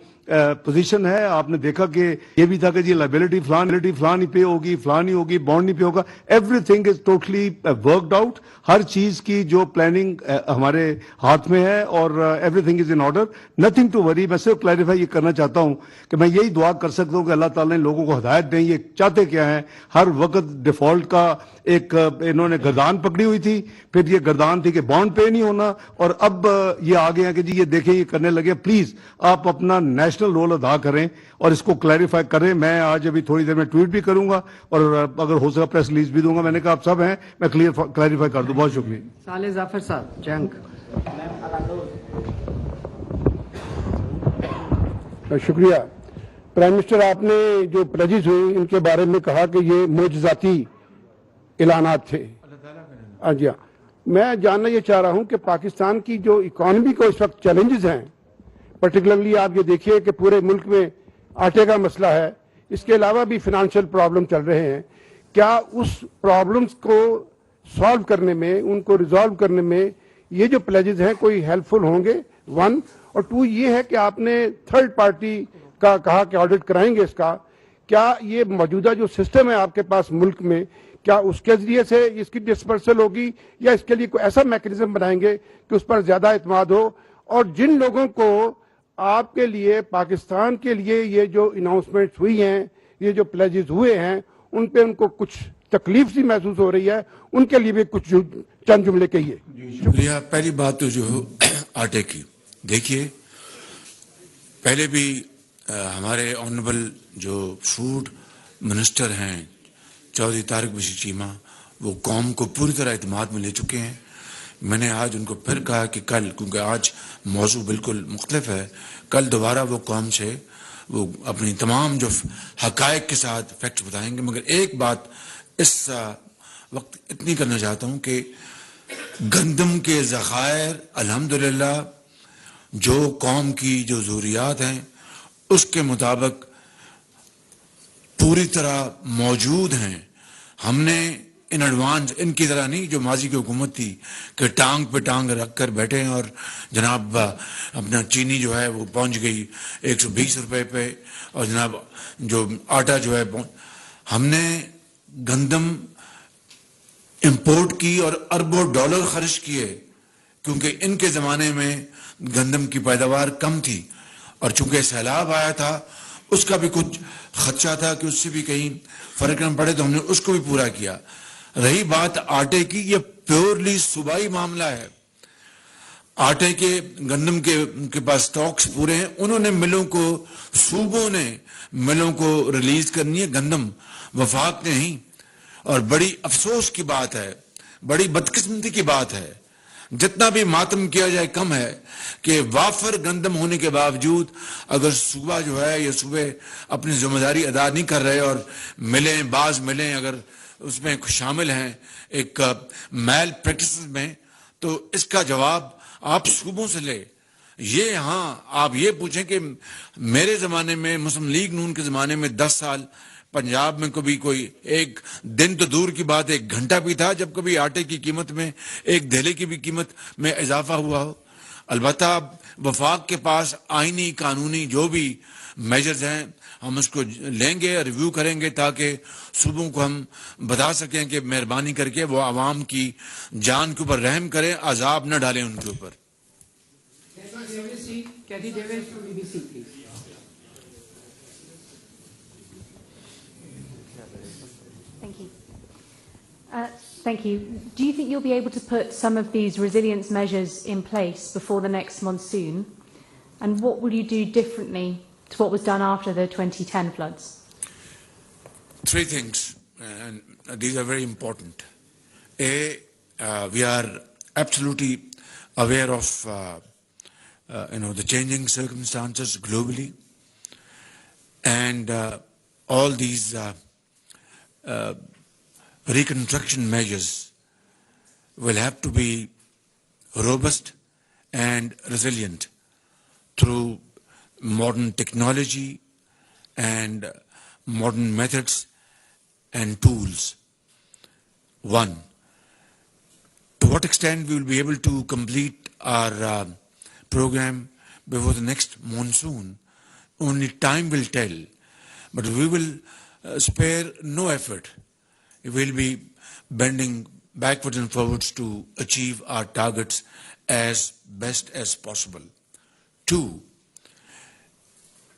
پوزیشن ہے, آپ نے دیکھا کہ یہ بھی تھا کہ جی لائبلٹی فلان ہی پے ہوگی, فلان ہی ہوگی, بانڈ نہیں پے ہوگا. Everything is totally worked out. ہر چیز کی جو پلاننگ ہمارے ہاتھ میں ہے, اور everything is in order, nothing to worry. میں صرف کلیریفائی یہ کرنا چاہتا ہوں کہ میں یہی دعا کر سکتا ہوں کہ اللہ تعالیٰ نے لوگوں کو ہدایت دیں. یہ چاہتے کیا ہیں, ہر وقت ڈیفالٹ کا ایک انہوں نے گردان پکڑی ہوئی تھی, پھر یہ گردان تھی کہ بانڈ پے نہیں ہونا, اور اب یہ آگے ہیں کہ جی یہ دیکھیں یہ کرنے لگے. پلیز آپ اپنا نیشنل رول ادا کریں اور اس کو کلیریفائی کریں. میں آج ابھی تھوڑی دیر میں ٹویٹ بھی کروں گا, اور اگر ہو سکا پریس ریلیز بھی دوں گا. میں نے کہا آپ سب ہیں, میں کلیریفائی کر دوں. بہت شکریہ. صالح ظفر صاحب, جنگ. شکریہ. پرائم منسٹر, آپ نے جو پلیجز ہوئی ان کے بارے میں کہا کہ یہ معجزاتی اعلانات تھے. ہاں جی, ہاں, میں جاننا یہ چاہ رہا ہوں کہ پاکستان کی جو اکانومی کو اس وقت چیلنجز ہیں, پرٹیکولرلی آپ یہ دیکھیے کہ پورے ملک میں آٹے کا مسئلہ ہے, اس کے علاوہ بھی فنانشل پرابلم چل رہے ہیں. کیا اس پرابلمز کو سالو کرنے میں, ان کو ریزالو کرنے میں یہ جو پلیجز ہیں کوئی ہیلپ فل ہوں گے؟ 1 اور 2 یہ ہے کہ آپ نے تھرڈ پارٹی کا کہا کہ آڈٹ کرائیں گے اس کا. کیا یہ موجودہ جو سسٹم ہے آپ کے پاس ملک میں, کیا اس کے ذریعے سے اس کی ڈسپرسل ہوگی, یا اس کے لیے کوئی ایسا میکینزم بنائیں گے کہ اس پر زیادہ اعتماد ہو؟ اور جن لوگوں کو آپ کے لیے, پاکستان کے لیے یہ جو اناؤنسمنٹس ہوئی ہیں, یہ جو پلیجز ہوئے ہیں, ان پہ ان کو کچھ تکلیف سی محسوس ہو رہی ہے, ان کے لیے بھی کچھ چند جملے کہیے. شکریہ. پہلی بات تو جو آٹے کی, دیکھیے پہلے بھی ہمارے آنریبل جو فوڈ منسٹر ہیں چودھری طارق بشیر چیمہ, وہ قوم کو پوری طرح اعتماد میں لے چکے ہیں میں نے آج ان کو پھر کہا کہ کل، کیونکہ آج موضوع بالکل مختلف ہے، کل دوبارہ وہ قوم سے وہ اپنی تمام جو حقائق کے ساتھ فیکٹس بتائیں گے. مگر ایک بات اس وقت اتنی کرنا چاہتا ہوں کہ گندم کے ذخائر الحمدللہ جو قوم کی جو ضروریات ہیں اس کے مطابق پوری طرح موجود ہیں. ہم نے ان ایڈوانس ان کی طرح نہیں جو ماضی کی حکومت تھی کہ ٹانگ پہ ٹانگ رکھ کر بیٹھے ہیں اور جناب اپنا چینی جو ہے وہ پہنچ گئی 120 روپے پہ اور جناب جو آٹا جو ہے ہم نے گندم امپورٹ کی اور اربوں ڈالر خرچ کیے کیونکہ ان کے زمانے میں گندم کی پیداوار کم تھی اور چونکہ سیلاب آیا تھا اس کا بھی کچھ خدشہ تھا کہ اس سے بھی کہیں فرق نہ پڑے تو ہم نے اس کو بھی پورا کیا. رہی بات آٹے کی، یہ پیورلی صوبائی معاملہ ہے. آٹے کے گندم کے پاس سٹاکس پورے ہیں، انہوں نے ملوں کو، صوبوں نے ملوں کو ریلیز کرنی ہے، گندم وفاق نے نہیں. اور بڑی افسوس کی بات ہے، بڑی بدقسمتی کی بات ہے، جتنا بھی ماتم کیا جائے کم ہے کہ وافر گندم ہونے کے باوجود اگر صوبہ جو ہے یہ صوبے اپنی ذمہ داری ادا نہیں کر رہے اور ملیں، بعض ملیں اگر اس میں شامل ہیں ایک میل پریکٹسز میں، تو اس کا جواب آپ صوبوں سے لے. یہ ہاں آپ یہ پوچھیں کہ میرے زمانے میں مسلم لیگ نون کے زمانے میں 10 سال پنجاب میں کبھی کوئی ایک دن تو دور کی بات 1 گھنٹہ بھی تھا جب کبھی آٹے کی قیمت میں 1 دھیلے کی بھی قیمت میں اضافہ ہوا ہو. البتہ وفاق کے پاس آئینی قانونی جو بھی میجرز ہیں ہم اس کو لیں گے، ریویو کریں گے تاکہ صوبوں کو ہم بتا سکیں کہ مہربانی کر کے وہ عوام کی جان کے اوپر رحم کریں، عذاب نہ ڈالیں ان کے اوپر. Thank you. Thank you. Do you think you'll be able to put some of these resilience measures in place before the next monsoon? And what will you do differently to what was done after the 2010 floods? 3 things, and these are very important. We are absolutely aware of the changing circumstances globally, and all these reconstruction measures will have to be robust and resilient through modern technology and modern methods and tools. 1, to what extent we will be able to complete our program before the next monsoon, only time will tell. But we will spare no effort. We will be bending backwards and forwards to achieve our targets as best as possible. 2,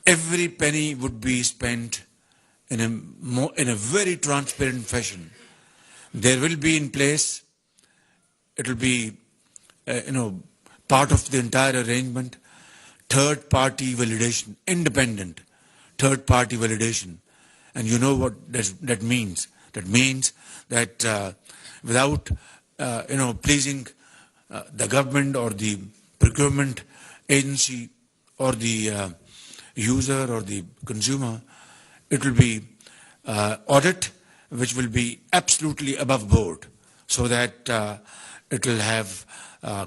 every penny would be spent in a very transparent fashion. There will be in place, it will be part of the entire arrangement, third party validation, independent third party validation. And you know what that means. That means that without pleasing the government or the procurement agency or the user or the consumer, it will be audit which will be absolutely above board, so that it will have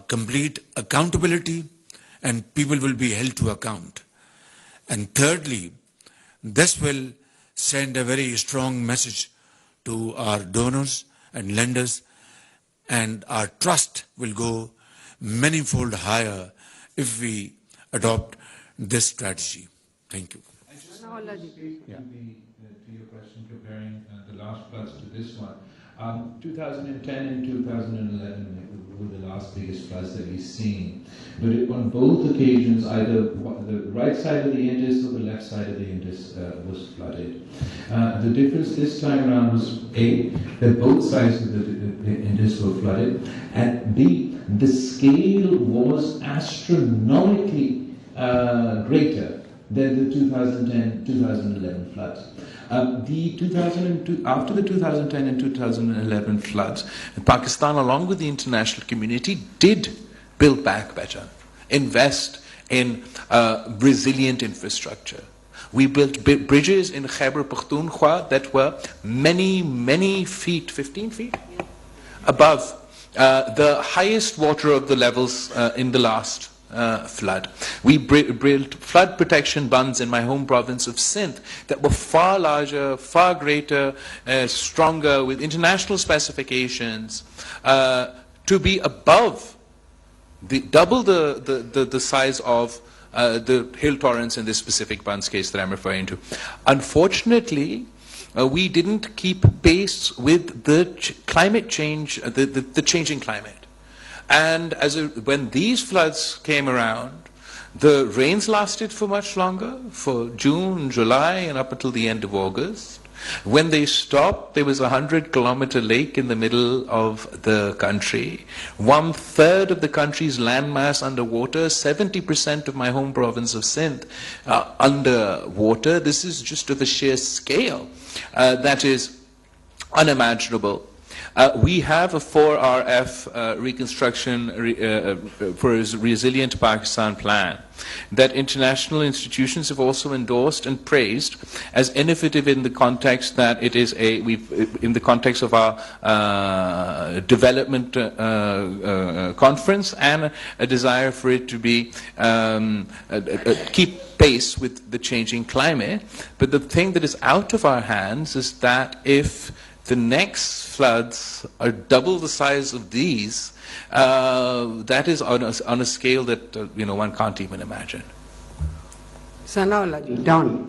complete accountability and people will be held to account. And thirdly, this will send a very strong message to our donors and lenders, and our trust will go manyfold higher if we adopt this strategy. Thank you. Yeah. To your question, comparing the last floods to this one, 2010 and 2011 were the last biggest floods that we've seen. But on both occasions, either the right side of the Indus or the left side of the Indus was flooded. The difference this time around was A, that both sides of the Indus were flooded, and B, the scale was astronomically greater than the 2010-2011 floods. After the 2010 and 2011 floods, Pakistan, along with the international community, did build back better, invest in resilient infrastructure. We built bridges in Khyber Pakhtunkhwa that were many feet, 15 feet, above the highest water of the levels in the last flood. We built flood protection bunds in my home province of Sindh that were far larger, far greater, stronger, with international specifications, to be above double the size of the hill torrents in this specific bunds case that I'm referring to. Unfortunately, we didn't keep pace with the climate change, the changing climate. And when these floods came around, the rains lasted for much longer, for June, July, and up until the end of August. When they stopped, there was a 100-kilometer lake in the middle of the country. 1/3 of the country's landmass underwater, 70% of my home province of Sindh underwater. This is just of a sheer scale that is unimaginable. We have a 4RF reconstruction for a resilient Pakistan plan that international institutions have also endorsed and praised as innovative in the context that it is in the context of our development conference, and a desire for it to be keep pace with the changing climate. But the thing that is out of our hands is that if the next floods are double the size of these, that is on a scale that one can't even imagine. Sanaullah ji, down.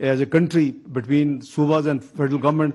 as a country between subas and federal government,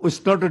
It's not a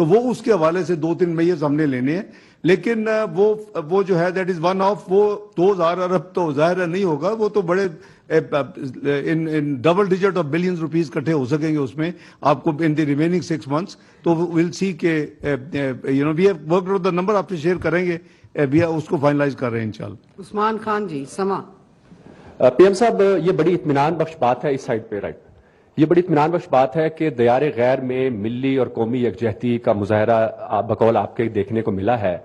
تو وہ اس کے حوالے سے 2-3 میئرز ہم نے لینے ہیں. لیکن وہ جو ہے دیٹ از ون آف, وہ 2000 ارب تو ظاہر نہیں ہوگا, وہ تو بڑے ان double digit of billions rupees کٹھے ہو سکیں گے اس میں آپ کو ان دی ریمیننگ 6 months. تو ول سی کہ we have worked out the number, آپ سے شیئر کریں گے, اس کو فائنلائز کر رہے ہیں انشاءاللہ. عثمان خان جی سما. پی ایم صاحب, یہ بڑی اطمینان بخش بات ہے اس سائڈ پہ, رائٹ, یہ بڑی اطمینان بخش بات ہے کہ دیار غیر میں ملی اور قومی یکجہتی کا مظاہرہ بقول آپ کے دیکھنے کو ملا ہے,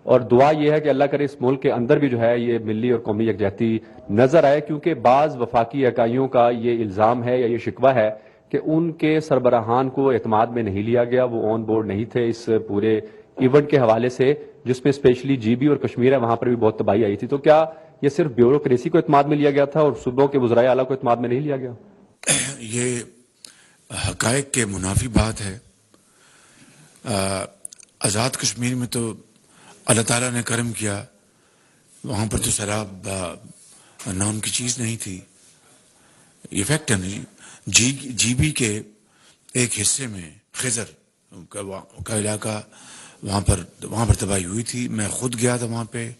اور دعا یہ ہے کہ اللہ کرے اس ملک کے اندر بھی جو ہے یہ ملی اور قومی یکجہتی نظر آئے, کیونکہ بعض وفاقی اکائیوں کا یہ الزام ہے یا یہ شکوہ ہے کہ ان کے سربراہان کو اعتماد میں نہیں لیا گیا, وہ آن بورڈ نہیں تھے اس پورے ایونٹ کے حوالے سے, جس میں اسپیشلی جی بی اور کشمیر ہے وہاں پر بھی بہت تباہی آئی تھی. تو کیا یہ صرف بیوروکریسی کو اعتماد میں لیا گیا تھا اور صوبوں کے وزرائے اعلیٰ کو اعتماد میں نہیں لیا گیا؟ یہ حقائق کے منافی بات ہے. آزاد کشمیر میں تو اللہ تعالیٰ نے کرم کیا, وہاں پر تو شراب نام کی چیز نہیں تھی. یہ فیکٹ ہے نا جی بی کے ایک حصے میں خضر کا علاقہ, وہاں پر تباہی ہوئی تھی. میں خود گیا تھا وہاں پہ,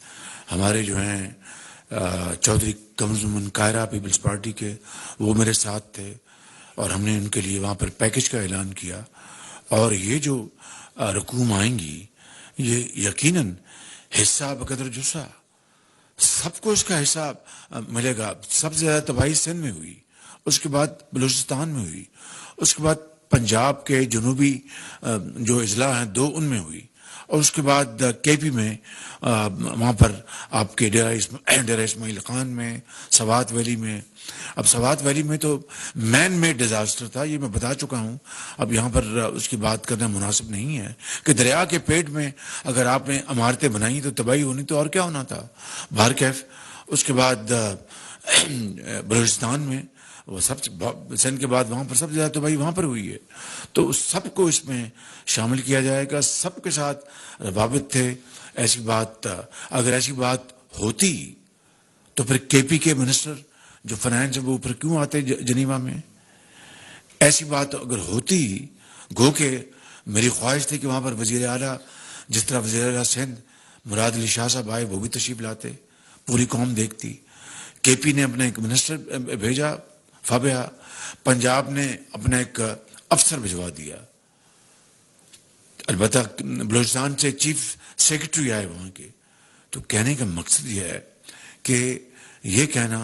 ہمارے جو ہیں چودھری قمرالزمان قاہرہ پیپلز پارٹی کے, وہ میرے ساتھ تھے, اور ہم نے ان کے لیے وہاں پر پیکج کا اعلان کیا. اور یہ جو رقوم آئیں گی یہ یقیناً حصہ بقدر جسہ, سب کو اس کا حصہ ملے گا. سب سے زیادہ تباہی سندھ میں ہوئی, اس کے بعد بلوچستان میں ہوئی, اس کے بعد پنجاب کے جنوبی جو اضلاع ہیں 2 ان میں ہوئی, اور اس کے بعد کے پی میں وہاں پر آپ کے ڈیرہ اسماعیل خان میں, سوات ویلی میں. اب سوات ویلی میں تو مین میڈ ڈیزاسٹر تھا, یہ میں بتا چکا ہوں, اب یہاں پر اس کی بات کرنا مناسب نہیں ہے کہ دریا کے پیٹ میں اگر آپ نے عمارتیں بنائی تو تباہی ہونی, تو اور کیا ہونا تھا. بہرکیف اس کے بعد بلوچستان میں وہ سب سندھ کے بعد وہاں پر سب سے زیادہ تباہی وہاں پر ہوئی ہے. تو سب کو اس میں شامل کیا جائے گا, سب کے ساتھ روابط تھے. ایسی بات اگر ایسی بات ہوتی تو پھر کے پی کے منسٹر جو فائنانس ہے وہ اوپر کیوں آتے جنیوا میں؟ ایسی بات اگر ہوتی, گو کہ میری خواہش تھی کہ وہاں پر وزیر اعلیٰ, جس طرح وزیر اعلیٰ سندھ مراد علی شاہ صاحب آئے, وہ بھی تشریف لاتے, پوری قوم دیکھتی. کے پی نے اپنا ایک منسٹر بھیجا فابیہ, پنجاب نے اپنا ایک افسر بھجوا دیا. البتہ بلوچستان سے چیف سیکرٹری آئے وہاں کے. تو کہنے کا مقصد یہ ہے کہ یہ کہنا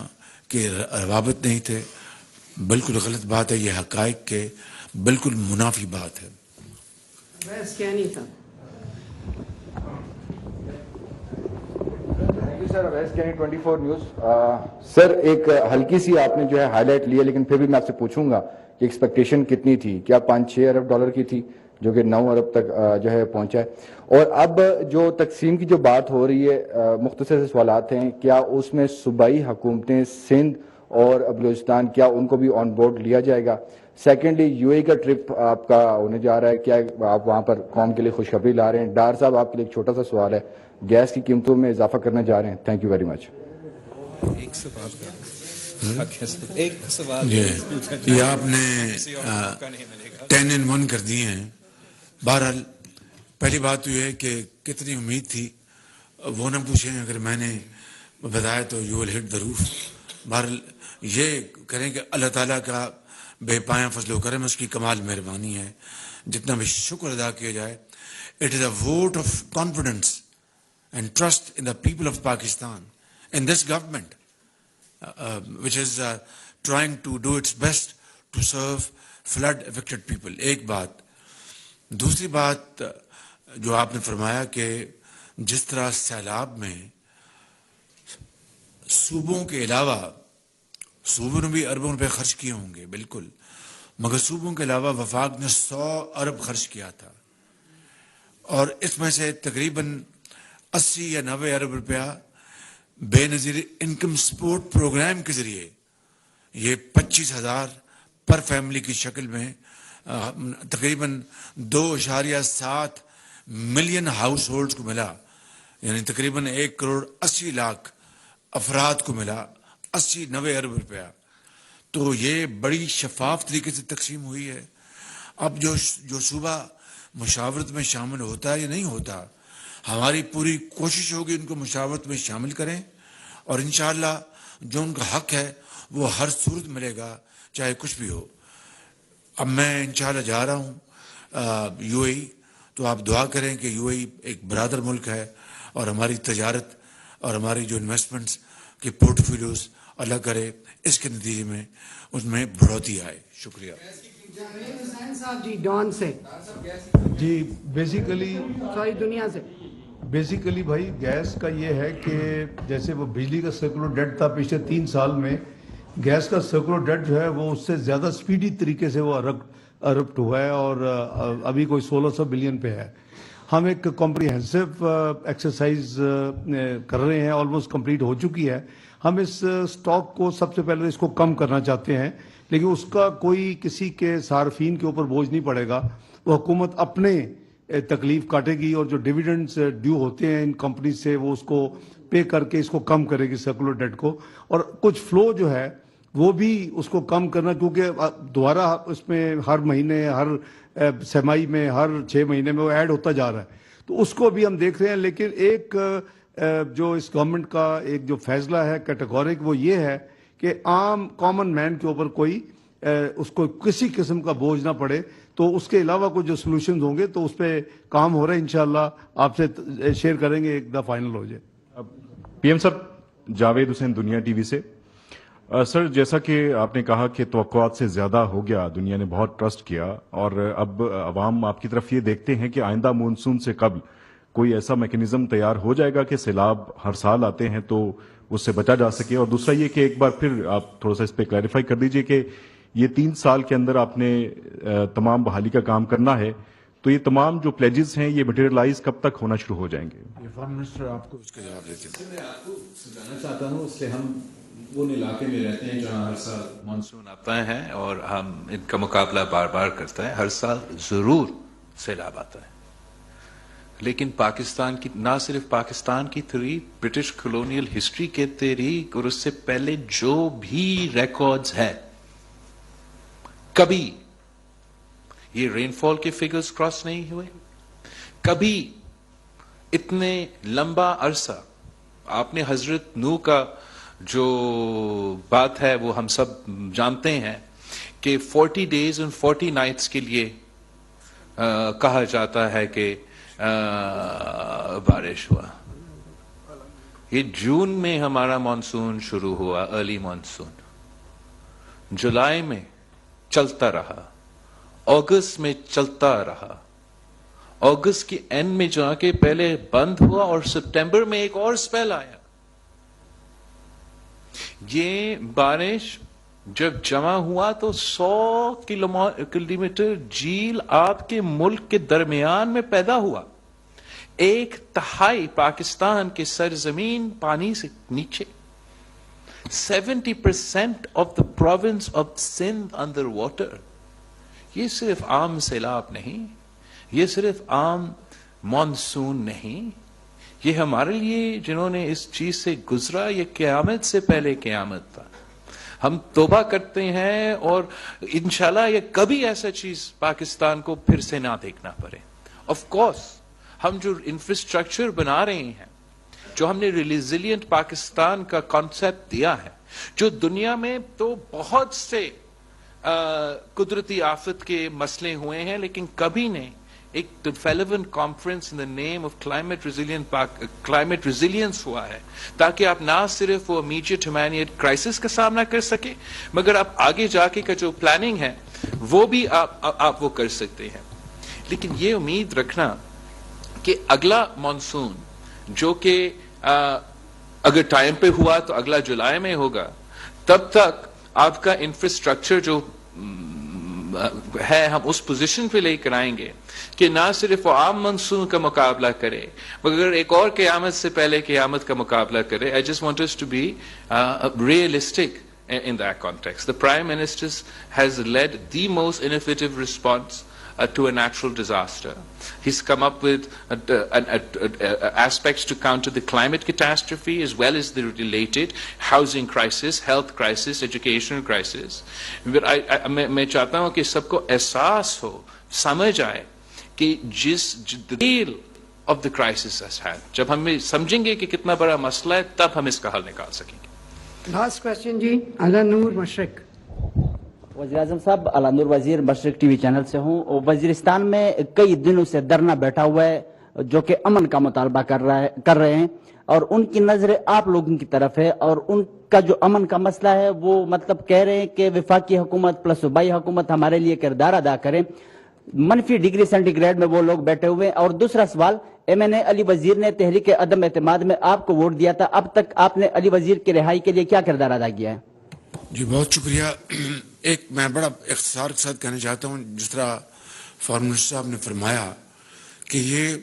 کہ روابط نہیں تھے, بالکل غلط بات ہے. یہ حقائق کے بالکل منافی بات ہے. بحث کیا نہیں تھا. سر ویس کینی 24 نیوز. سر ایک ہلکی سی آپ نے جو ہے ہائی لائٹ لی ہے, لیکن پھر بھی میں آپ سے پوچھوں گا کہ ایکسپیکٹیشن کتنی تھی؟ کیا 5-6 ارب ڈالر کی تھی جو کہ 9 ارب تک جو ہے پہنچا ہے؟ اور اب جو تقسیم کی جو بات ہو رہی ہے, مختصر سے سوالات ہیں, کیا اس میں صوبائی حکومتیں سندھ اور بلوچستان کیا ان کو بھی آن بورڈ لیا جائے گا؟ سیکنڈلی یو اے کا ٹرپ آپ کا ہونے جا رہا ہے, کیا آپ وہاں پر قوم کے لیے خوشخبری لا رہے ہیں؟ ڈار صاحب آپ کے لیے ایک چھوٹا سا سوال ہے, گیس کی قیمتوں میں اضافہ کرنے جا رہے ہیں. تھینک یو ویری مچ. یہ آپ نے 10 in 1 کر دیے ہیں. بہرحال پہلی بات تو یہ ہے کہ کتنی امید تھی وہ نہ پوچھیں, اگر میں نے بتایا تو یو ول ہٹ دا روف. بہرحال یہ کریں کہ اللہ تعالیٰ کا بے پایاں فضل و کرم, اس کی کمال مہربانی ہے, جتنا بھی شکر ادا کیا جائے. It is a vote of confidence and trust in the people of Pakistan, in this government, which is trying to do its best to serve flood affected people. ایک بات. دوسری بات جو آپ نے فرمایا کہ جس طرح سیلاب میں صوبوں کے علاوہ, صوبوں نے بھی اربوں روپے خرچ کیے ہوں گے بالکل, مگر صوبوں کے علاوہ وفاق نے 100 ارب خرچ کیا تھا, اور اس میں سے تقریباً 80 یا 90 ارب روپیہ بے نظیر انکم سپورٹ پروگرام کے ذریعے, یہ 25,000 پر فیملی کی شکل میں تقریباً 2.7 ملین ہاؤس ہولڈز کو ملا, یعنی تقریباً 1.80 کروڑ افراد کو ملا 80-90 ارب روپیہ. تو یہ بڑی شفاف طریقے سے تقسیم ہوئی ہے. اب جو صوبہ مشاورت میں شامل ہوتا ہے یا نہیں ہوتا. ہماری پوری کوشش ہوگی ان کو مشاورت میں شامل کریں, اور انشاءاللہ جو ان کا حق ہے وہ ہر صورت ملے گا, چاہے کچھ بھی ہو. اب میں انشاءاللہ جا رہا ہوں یو اے ای, تو آپ دعا کریں کہ یو اے ای ایک برادر ملک ہے, اور ہماری تجارت اور ہماری جو انویسٹمنٹس کے پورٹ فولیوز اللہ کرے اس کے نتیجے میں اس میں بڑھوتری آئے. شکریہ. جی ڈان سے جی بیسیکلی ساری دنیا سے بیسیکلی بھائی گیس کا یہ ہے کہ جیسے وہ بجلی کا سرکولر ڈیٹ تھا پچھلے 3 سال میں, گیس کا سرکولر ڈیٹ جو ہے وہ اس سے زیادہ سپیڈی طریقے سے وہ ارپٹ ہوا ہے, اور ابھی کوئی 1600 بلین پہ ہے. ہم ایک کمپریہنسو ایکسرسائز کر رہے ہیں, آلموسٹ کمپلیٹ ہو چکی ہے. ہم اس سٹاک کو سب سے پہلے اس کو کم کرنا چاہتے ہیں, لیکن اس کا کوئی کسی کے صارفین کے اوپر بوجھ نہیں پڑے گا. وہ حکومت اپنے تکلیف کاٹے گی, اور جو ڈیویڈنڈز ڈیو ہوتے ہیں ان کمپنی سے وہ اس کو پے کر کے اس کو کم کرے گی سرکولر ڈیٹ کو. اور کچھ فلو جو ہے وہ بھی اس کو کم کرنا, کیونکہ دوبارہ اس میں ہر مہینے, ہر سمائی میں, ہر 6 مہینے میں وہ ایڈ ہوتا جا رہا ہے. تو اس کو بھی ہم دیکھ رہے ہیں. لیکن ایک جو اس گورنمنٹ کا ایک جو فیصلہ ہے کیٹیگورک, وہ یہ ہے کہ عام کامن مین کے اوپر کوئی اس کو کسی قسم کا بوجھ نہ پڑے. تو اس کے علاوہ کچھ جو سلوشنز ہوں گے تو اس پہ کام ہو رہا ہے, انشاءاللہ آپ سے شیئر کریں گے ایک دفعہ فائنل ہو جائے. پی ایم صاحب, جاوید حسین دنیا ٹی وی سے. سر, جیسا کہ آپ نے کہا کہ توقعات سے زیادہ ہو گیا, دنیا نے بہت ٹرسٹ کیا, اور اب عوام آپ کی طرف یہ دیکھتے ہیں کہ آئندہ مونسون سے قبل کوئی ایسا میکینزم تیار ہو جائے گا کہ سیلاب ہر سال آتے ہیں تو اس سے بچا جا سکے. اور دوسرا یہ کہ ایک بار پھر آپ تھوڑا سا اس پہ کلیریفائی کر دیجئے کہ یہ 3 سال کے اندر آپ نے تمام بحالی کا کام کرنا ہے, تو یہ تمام جو پلیجز ہیں یہ مٹیریلائز کب تک ہونا شروع ہو جائیں گے؟ فارم منسٹر آپ کو اس کا جواب دیتے ہیں. میں آپ کو سمجھانا چاہتا ہوں, اس لیے ہم ان علاقے میں رہتے ہیں جہاں ہر سال مانسون آتا ہے اور ہم ان کا مقابلہ بار بار کرتے ہیں. ہر سال ضرور سیلاب آتا ہے, لیکن پاکستان کی, نہ صرف پاکستان کی تاریخ, برٹش کولونیل ہسٹری کے تاریخ اور اس سے پہلے جو بھی ریکارڈز ہیں, کبھی یہ رین فال کے فگرز کراس نہیں ہوئے. کبھی اتنے لمبا عرصہ, آپ نے حضرت نوح کا جو بات ہے وہ ہم سب جانتے ہیں کہ 40 days and 40 nights کے لیے کہا جاتا ہے کہ بارش ہوا. یہ جون میں ہمارا مانسون شروع ہوا, ارلی مانسون, جولائی میں چلتا رہا, اگست میں چلتا رہا, اگست کے اینڈ میں جا کے پہلے بند ہوا, اور سپٹمبر میں ایک اور سپیل آیا. یہ بارش جب جمع ہوا تو 100 کلومیٹر جھیل آپ کے ملک کے درمیان میں پیدا ہوا. 1/3 پاکستان کے سرزمین پانی سے نیچے, 70% of the province of Sindh under water. یہ صرف عام سیلاب نہیں, یہ صرف عام مانسون نہیں, یہ ہمارے لیے جنہوں نے اس چیز سے گزرا, یہ قیامت سے پہلے قیامت تھا. ہم توبہ کرتے ہیں اور انشاءاللہ یہ کبھی ایسا چیز پاکستان کو پھر سے نہ دیکھنا پڑے. آف کورس ہم جو انفراسٹرکچر بنا رہے ہیں, جو ہم نے ریزیلینٹ پاکستان کا کانسیپٹ دیا ہے, جو دنیا میں تو بہت سے قدرتی آفت کے مسئلے ہوئے ہیں, لیکن کبھی نہیں ایک development conference in the name of climate resilience ہوا ہے, تاکہ آپ نہ صرف وہ امیڈیٹ ہیومینیٹ کرائسس کا سامنا کر سکیں, مگر آپ آگے جا کے کا جو پلاننگ ہے وہ بھی آپ وہ کر سکتے ہیں. لیکن یہ امید رکھنا کہ اگلا مانسون جو کہ اگر ٹائم پہ ہوا تو اگلا جولائی میں ہوگا, تب تک آپ کا انفراسٹرکچر جو ہے ہم اس پوزیشن پہ لے کر آئیں گے کہ نہ صرف وہ عام مانسون کا مقابلہ کرے مگر ایک اور قیامت سے پہلے قیامت کا مقابلہ کرے. I just want us to be realistic in that context. The Prime Minister has led the most innovative response to a natural disaster. He's come up with aspects to counter the climate catastrophe as well as the related housing crisis, health crisis, educational crisis. میں چاہتا ہوں کہ سب کو احساس ہو, سمجھ آئے کہ جس deal of the crisis has had, جب ہم سمجھیں گے کہ کتنا بڑا مسئلہ ہے تب ہم اس کا حل نکال سکیں گے. لاسٹ کوشچن جی علی نور مشرق. وزیر اعظم صاحب، علی نور وزیر، مشرق ٹی وی چینل سے ہوں. وزیرستان میں کئی دنوں سے دھرنا بیٹھا ہوا ہے جو کہ امن کا مطالبہ کر رہے ہیں، اور ان کی نظر آپ لوگوں کی طرف ہے، اور ان کا جو امن کا مسئلہ ہے وہ مطلب کہہ رہے ہیں کہ وفاقی حکومت پلس صوبائی حکومت ہمارے لیے کردار ادا کرے. منفی ڈگری سینٹی گریڈ میں وہ لوگ بیٹھے ہوئے ہیں. اور دوسرا سوال، MNA علی وزیر نے تحریک عدم اعتماد میں آپ کو ووٹ دیا تھا، اب تک آپ نے علی وزیر کی رہائی کے لیے کیا کردار ادا کیا ہے؟ جی بہت شکریہ. ایک میں بڑا اختصار کے ساتھ کہنا چاہتا ہوں، جس طرح فارم منسٹر صاحب نے فرمایا کہ یہ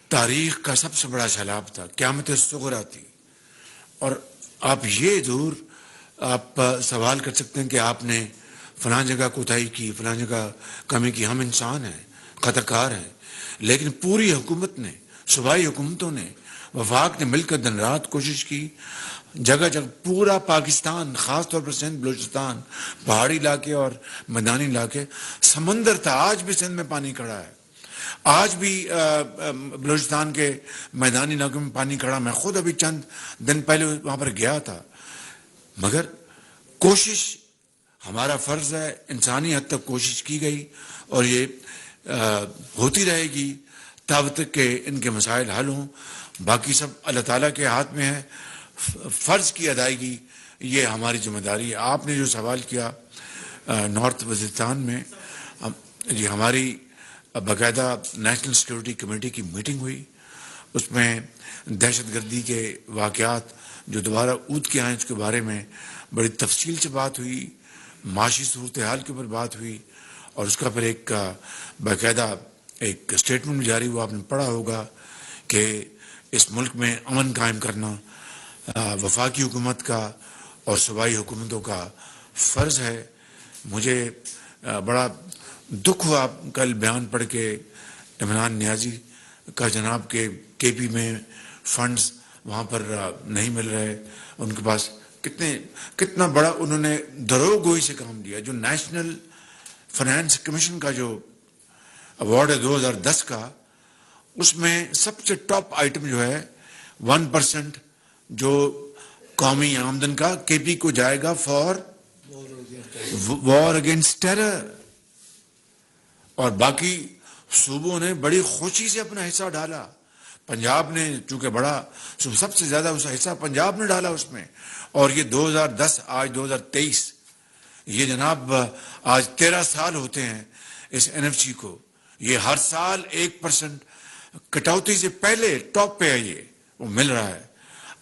تاریخ کا سب سے بڑا سیلاب تھا، قیامت صغریٰ تھی. اور آپ یہ ضرور آپ سوال کر سکتے ہیں کہ آپ نے فلاں جگہ کوتاہی کی، فلاں جگہ کمی کی. ہم انسان ہیں، خطا کار ہیں، لیکن پوری حکومت نے، صوبائی حکومتوں نے، وفاق نے مل کر دن رات کوشش کی. جگہ جگہ پورا پاکستان، خاص طور پر سندھ بلوچستان، پہاڑی علاقے اور میدانی علاقے، سمندر تھا. آج بھی سندھ میں پانی کھڑا ہے، آج بھی بلوچستان کے میدانی علاقوں میں پانی کھڑا. میں خود ابھی چند دن پہلے وہاں پر گیا تھا. مگر کوشش ہمارا فرض ہے، انسانی حد تک کوشش کی گئی، اور یہ ہوتی رہے گی تب تک کہ ان کے مسائل حل ہوں. باقی سب اللہ تعالیٰ کے ہاتھ میں ہے. فرض کی ادائیگی یہ ہماری ذمہ داری ہے. آپ نے جو سوال کیا نارتھ وزیرستان میں، یہ ہماری باقاعدہ نیشنل سیکورٹی کمیٹی کی میٹنگ ہوئی. اس میں دہشت گردی کے واقعات جو دوبارہ اود کے آئے اس کے بارے میں بڑی تفصیل سے بات ہوئی، معاشی صورتحال کے اوپر بات ہوئی، اور اس کا پھر ایک باقاعدہ ایک اسٹیٹمنٹ جاری ہوا. آپ نے پڑھا ہوگا کہ اس ملک میں امن قائم کرنا وفاقی حکومت کا اور صوبائی حکومتوں کا فرض ہے. مجھے بڑا دکھ ہوا کل بیان پڑھ کے عمران نیازی کا جناب کے KP میں فنڈز وہاں پر نہیں مل رہے. ان کے پاس کتنا بڑا انہوں نے دروغ گوئی سے کام لیا. جو نیشنل فائنانس کمیشن کا جو ایوارڈ ہے 2010 کا، اس میں سب سے ٹاپ آئٹم جو ہے 1% جو قومی آمدن کا KP کو جائے گا فار وار اگینسٹ ٹیرر. اور باقی صوبوں نے بڑی خوشی سے اپنا حصہ ڈالا. پنجاب نے چونکہ بڑا سب سے زیادہ اس حصہ پنجاب نے ڈالا اس میں. اور یہ 2010 آج 2023، یہ جناب آج 13 سال ہوتے ہیں اس NFC کو. یہ ہر سال 1% کٹوتی سے پہلے ٹاپ پہ ہے، یہ وہ مل رہا ہے.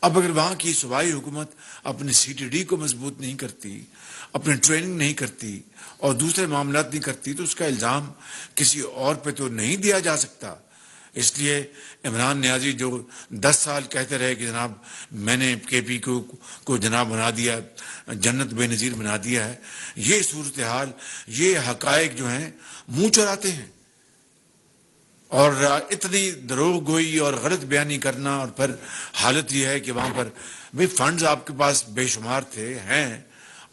اب اگر وہاں کی صوبائی حکومت اپنے CTD کو مضبوط نہیں کرتی، اپنی ٹریننگ نہیں کرتی اور دوسرے معاملات نہیں کرتی، تو اس کا الزام کسی اور پہ تو نہیں دیا جا سکتا. اس لیے عمران نیازی جو 10 سال کہتے رہے کہ جناب میں نے KP کو جناب بنا دیا، جنت بے نظیر بنا دیا ہے، یہ صورتحال، یہ حقائق جو ہیں منہ چراتے ہیں. اور اتنی دروغ گوئی اور غلط بیانی کرنا، اور پھر حالت یہ ہے کہ وہاں پر بھئی فنڈز آپ کے پاس بے شمار تھے، ہیں،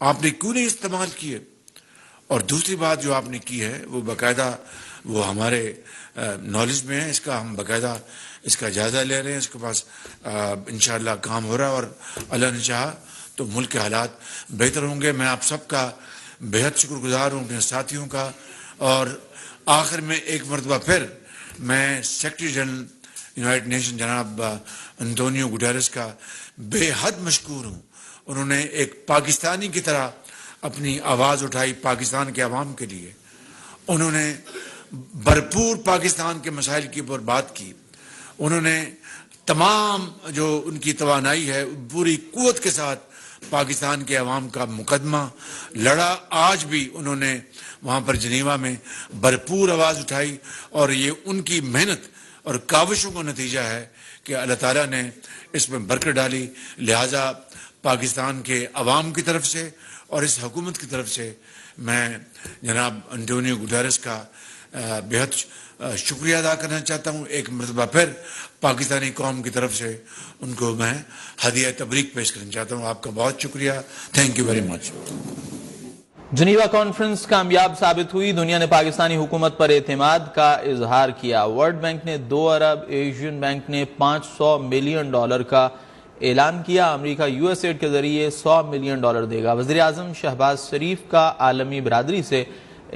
آپ نے کیوں نہیں استعمال کیے؟ اور دوسری بات جو آپ نے کی ہے وہ باقاعدہ وہ ہمارے نالج میں ہے. اس کا ہم باقاعدہ اس کا جائزہ لے رہے ہیں. اس کے پاس انشاءاللہ کام ہو رہا ہے، اور اللہ نے چاہا تو ملک کے حالات بہتر ہوں گے. میں آپ سب کا بہت شکر گزار ہوں، اپنے ساتھیوں کا. اور آخر میں ایک مرتبہ پھر میں سیکرٹری جنرل یونائٹڈ نیشن جناب انتونیو گٹیرس کا بے حد مشکور ہوں. انہوں نے ایک پاکستانی کی طرح اپنی آواز اٹھائی پاکستان کے عوام کے لیے. انہوں نے بھرپور پاکستان کے مسائل کی پر بات کی. انہوں نے تمام جو ان کی توانائی ہے پوری قوت کے ساتھ پاکستان کے عوام کا مقدمہ لڑا. آج بھی انہوں نے وہاں پر جنیوا میں بھرپور آواز اٹھائی، اور یہ ان کی محنت اور کاوشوں کا نتیجہ ہے کہ اللہ تعالیٰ نے اس میں برکت ڈالی. لہٰذا پاکستان کے عوام کی طرف سے اور اس حکومت کی طرف سے میں جناب انٹونیو گٹیرس کا بہت شکریہ ادا کرنا چاہتا ہوں. ایک مرتبہ پھر پاکستانی قوم کی طرف سے ان کو میں ہدیہ تبریک پیش کرنا چاہتا ہوں. آپ کا بہت شکریہ. Thank you very much. Geneva conference کامیاب ثابت ہوئی، دنیا نے پاکستانی حکومت پر اعتماد کا اظہار کیا۔ ورلڈ بینک نے 2 ارب، ایشین بینک نے $500 ملین کا اعلان کیا۔ امریکہ USAID کے ذریعے $100 ملین دے گا۔ وزیر اعظم شہباز شریف کا عالمی برادری سے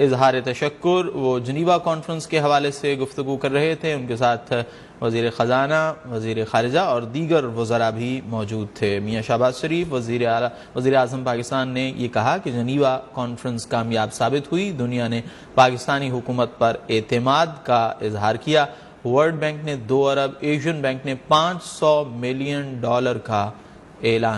اظہار تشکر۔ وہ جنیوا کانفرنس کے حوالے سے گفتگو کر رہے تھے، ان کے ساتھ وزیر خزانہ، وزیر خارجہ اور دیگر وزراء بھی موجود تھے۔ میاں شہباز شریف وزیر اعظم پاکستان نے یہ کہا کہ جنیوا کانفرنس کامیاب ثابت ہوئی، دنیا نے پاکستانی حکومت پر اعتماد کا اظہار کیا۔ ورلڈ بینک نے 2 ارب، ایشین بینک نے $500 ملین کا اعلان